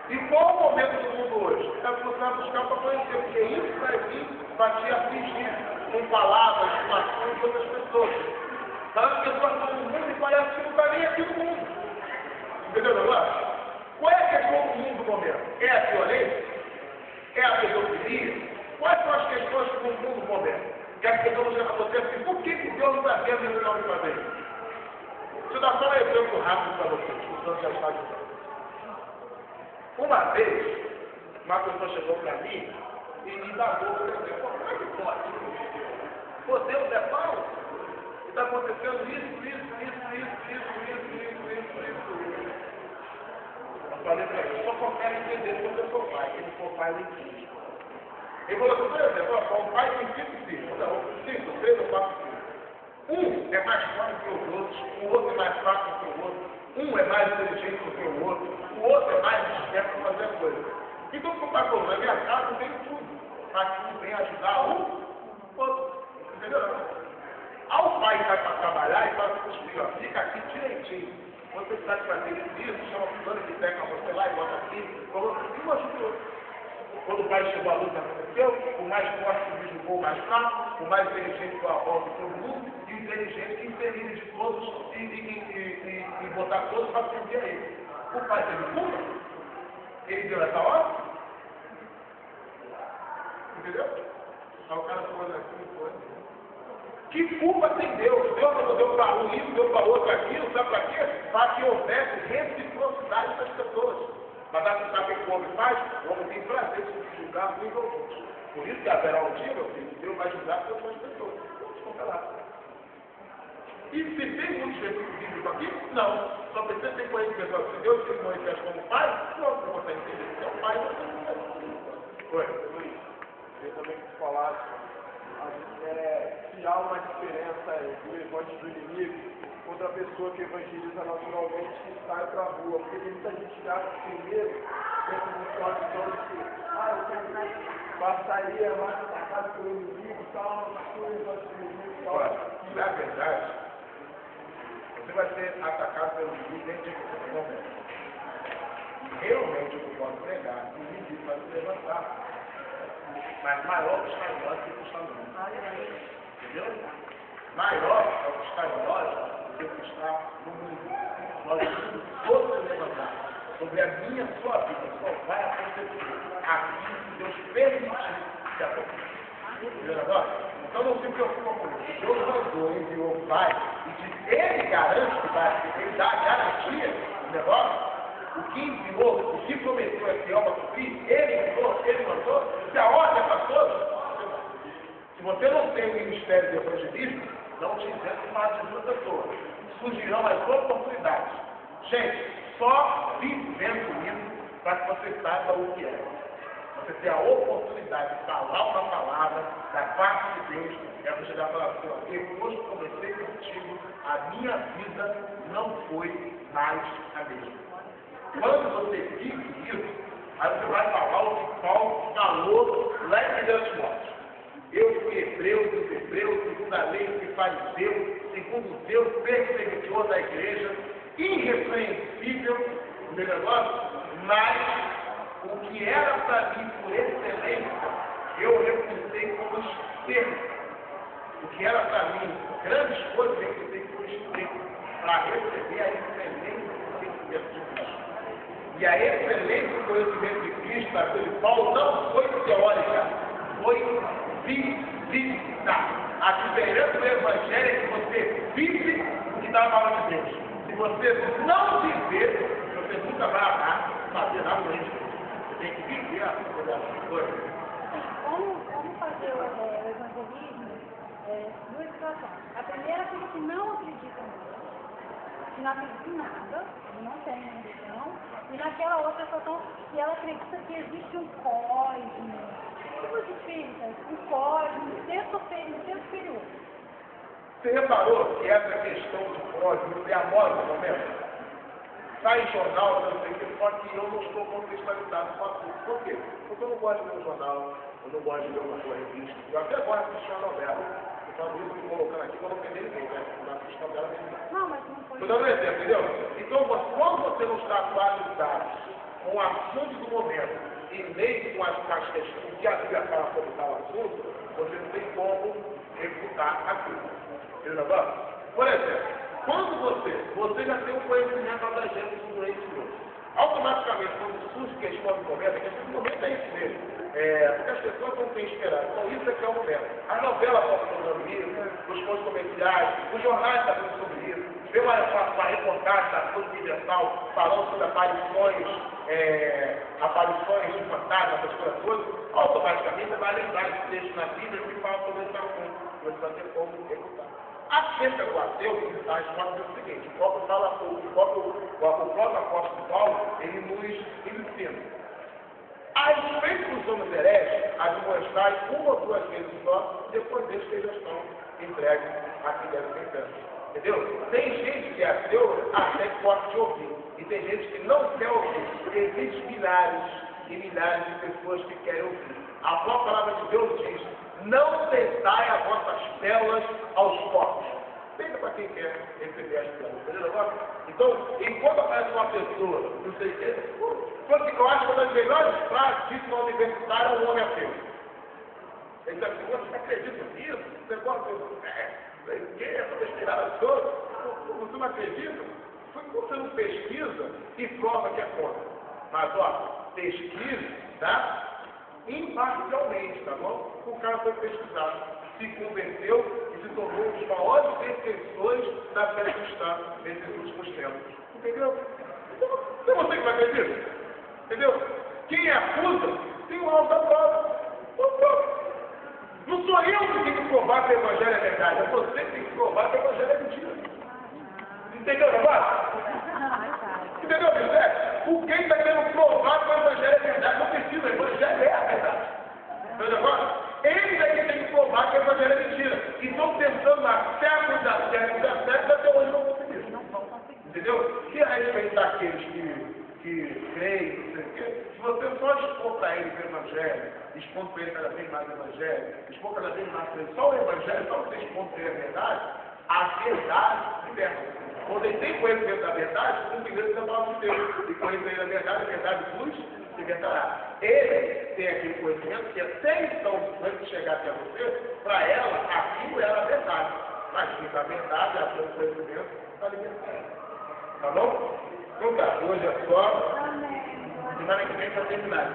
E qual é o momento do mundo hoje? É o que você vai buscar para conhecer, porque isso vai vir para te afligir com palavras, com ações de outras pessoas. Mas as pessoas estão no mundo e parece que não está nem aqui no mundo. Entendeu o negócio? Qual é a questão do mundo no momento? É a violência? É a pedofilia? Quais são as questões do mundo no momento? Que as pessoas já acontecem, por que Deus não está vendo e não está fazer? Deixa eu dar só um exemplo rápido para vocês, que o senhor já está dizendo. Uma vez, uma pessoa chegou para mim e me indagou, por exemplo, como é que pode? Pô, Deus é Paulo? E está acontecendo isso. Eu falei para ele, só quero entender quando eu sou pai, se ele for pai, eu entendo. Ele falou assim, por exemplo, o pai tem 5 filhos, 5, 3 ou 4 filhos. Um é mais forte que os outros, o outro é mais fraco que o outro, um é mais inteligente do que o outro é mais esperto para fazer coisa. Então, o que o pai falou, na minha casa tem tudo, para que um venha ajudar o outro. Entendeu? Ao pai que vai para trabalhar e fala para os filhos, fica aqui direitinho. Quando você precisa de fazer isso, chama o fulano de pega você lá e bota aqui, coloca aqui, um ajuda o outro. Quando o pai chegou, a luta aconteceu, o mais forte desligou o mais fraco, o mais inteligente foi a volta de todo mundo, e o inteligente que infeliz de todos e botar todos para servir a ele. O pai teve culpa? Ele deu essa ordem? Entendeu? Aí o cara falou assim, foi. Que culpa tem Deus? Deus não deu para um isso, deu para outro aquilo, sabe para quê? Para que houvesse reciprocidade das pessoas. Mas dá para saber o que o homem faz? O homem tem prazer de julgar uns aos outros. Por isso que haverá um dia, meu filho, Deus vai julgar todas as pessoas. Vamos contar. E se tem muitos versículos bíblicos aqui? Não. Só precisa ter conhecimento. Se Deus se manifesta como pai, não você consegue entender que é o pai, você não consegue. Oi. Luiz, eu também quis falar. Se há uma diferença do levante do inimigo contra a pessoa que evangeliza naturalmente e sai para a rua, porque muita gente acha primeiro dentro do seu visão de que eu passaria mais atacado pelo inimigo e tal, mas o levante do inimigo e tal. Olha, na verdade, você vai ser atacado pelo inimigo dentro de você momento. Realmente eu posso pregar, o inimigo vai se levantar. Mas maior está em nós que está em nós. Entendeu? Maior é o que está em nós do que está no mundo. Nós temos todos levantar sobre a minha sua vida. Só vai acontecer aquilo que Deus permitir que aconteça. Entendeu agora? Então não se preocupa com isso. Deus mandou, enviou o Pai e disse, ele garante que vai, ele dá a garantia do negócio. O que enviou, o que prometeu é fiel para cumprir, ele enviou, ele mandou, se a ordem é para todos. Se você não tem o ministério de evangelismo, não te isento mais de duas pessoas. Surgirão as oportunidades. Gente, só vive vendo isso para que você saiba o que é. Você tem a oportunidade de falar uma palavra da parte de Deus, é você chegar e falar assim, ó, depois que comecei contigo, a minha vida não foi mais a mesma. Quando você vive isso, aí você vai falar o que Paulo falou lá em 1 Timóteo. Eu fui hebreu dos hebreus, segundo a lei que fariseu, segundo Deus, perseguidor da igreja, irrepreensível, o meu negócio, mas o que era para mim por excelência, eu reputei como esterco. O que era para mim grandes coisas, eu reputei como esterco, para receber a excelência do conhecimento de Cristo. E a excelência do conhecimento de Cristo, a de Paulo, não foi teórica, foi vivida. A diferença do Evangelho é que você vive o que está na palavra de Deus. Se você não viver, você nunca vai amar fazer nada ruim. Você tem que viver a coisa. Como fazer o evangelismo? Duas situações. A primeira é aquele que não acredita em Deus, que não acredita em nada, não tem religião, e naquela outra situação que ela acredita que existe um cosmos, como os espíritas, um cosmos, um ser superior. Você reparou que essa questão de código é a moda no momento? Sai em jornal, eu sei que só que eu não estou contextualizado com tudo. Por quê? Porque eu não gosto de ler um jornal, eu não gosto de ler uma sua revista, eu até gosto de assistir uma novela. Então, eu estou me colocando aqui para não perder ninguém, né? Não assistir novela mesmo. Não, mas não foi. Estou dando um exemplo, entendeu? Então, quando você não está atualizado com o assunto do momento e nem com as questões que a Bíblia fala sobre tal assunto, você não tem como refutar aquilo. Entendeu? Por exemplo, quando você já tem um conhecimento da gente sobre esse Senhor, automaticamente, quando surge questão do momento, a questão do momento é isso mesmo. Porque as pessoas não têm esperança. Então, isso é que é o momento. As novelas falam sobre isso, os pontos comerciais, os jornais estão falando sobre isso. Vê uma reportagem da Força Universal falando sobre aparições de fantasmas, essas coisas todas. Automaticamente, você vai lembrar esse texto na Bíblia que fala sobre esse assunto. Você vai ter como executar. Acerca do ateu, a resposta é o seguinte: o próprio apóstolo Paulo, ele nos ensina. A respeito dos homens hereges, admoestai uma ou duas vezes só, depois deles que eles já estão entregues a quem deve ser inferno. Entendeu? Tem gente que é ateu até que gosta de ouvir. E tem gente que não quer ouvir. Existem milhares e milhares de pessoas que querem ouvir. A própria palavra de Deus diz: não cessai as vossas pérolas aos corpos. Feita para quem quer receber as pérolas. Entendeu agora? Então, enquanto aparece uma pessoa, não sei o que, eu acho que uma das melhores frases disso no universitário é um homem ateu. Ele diz assim: você acredita nisso? Você gosta de sei o que, essa besteirada toda? Você não acredita? Você não pesquisa e prova que é contra. Mas, ó, pesquise, tá? Imparcialmente, tá bom? O cara foi pesquisado, se converteu e se tornou um dos maiores defensores da fé cristã nesses últimos tempos. Entendeu? Então você que não acredita? Entendeu? Quem acusa tem o alvo da prova. Não sou eu que tenho que provar que o evangelho é verdade, é você que tem que provar que o evangelho é mentira. Entendeu, negócio? Entendeu, José? O quem está querendo provar que o evangelho é verdade não precisa, o evangelho é a verdade. Entendeu agora? Eles é que têm que provar que o evangelho é mentira. E estão tentando há séculos até hoje não conseguiram. Entendeu? E a respeito daqueles que creem, não sei o quê, se você só expor para eles o evangelho, expor para eles cada vez mais o evangelho, expor cada vez mais para eles só o evangelho, só você expor para eles a verdade liberta. Quando ele tem conhecimento da verdade, o segredo da palavra de Deus. E conhecimento da verdade, a verdade vos libertará. Ele tem aquele conhecimento que até então, antes de chegar até você, para ela, aquilo era a verdade. Mas se a verdade, a seu conhecimento, está libertado. Tá bom? Então tá, hoje é só. Semana que vem para terminar.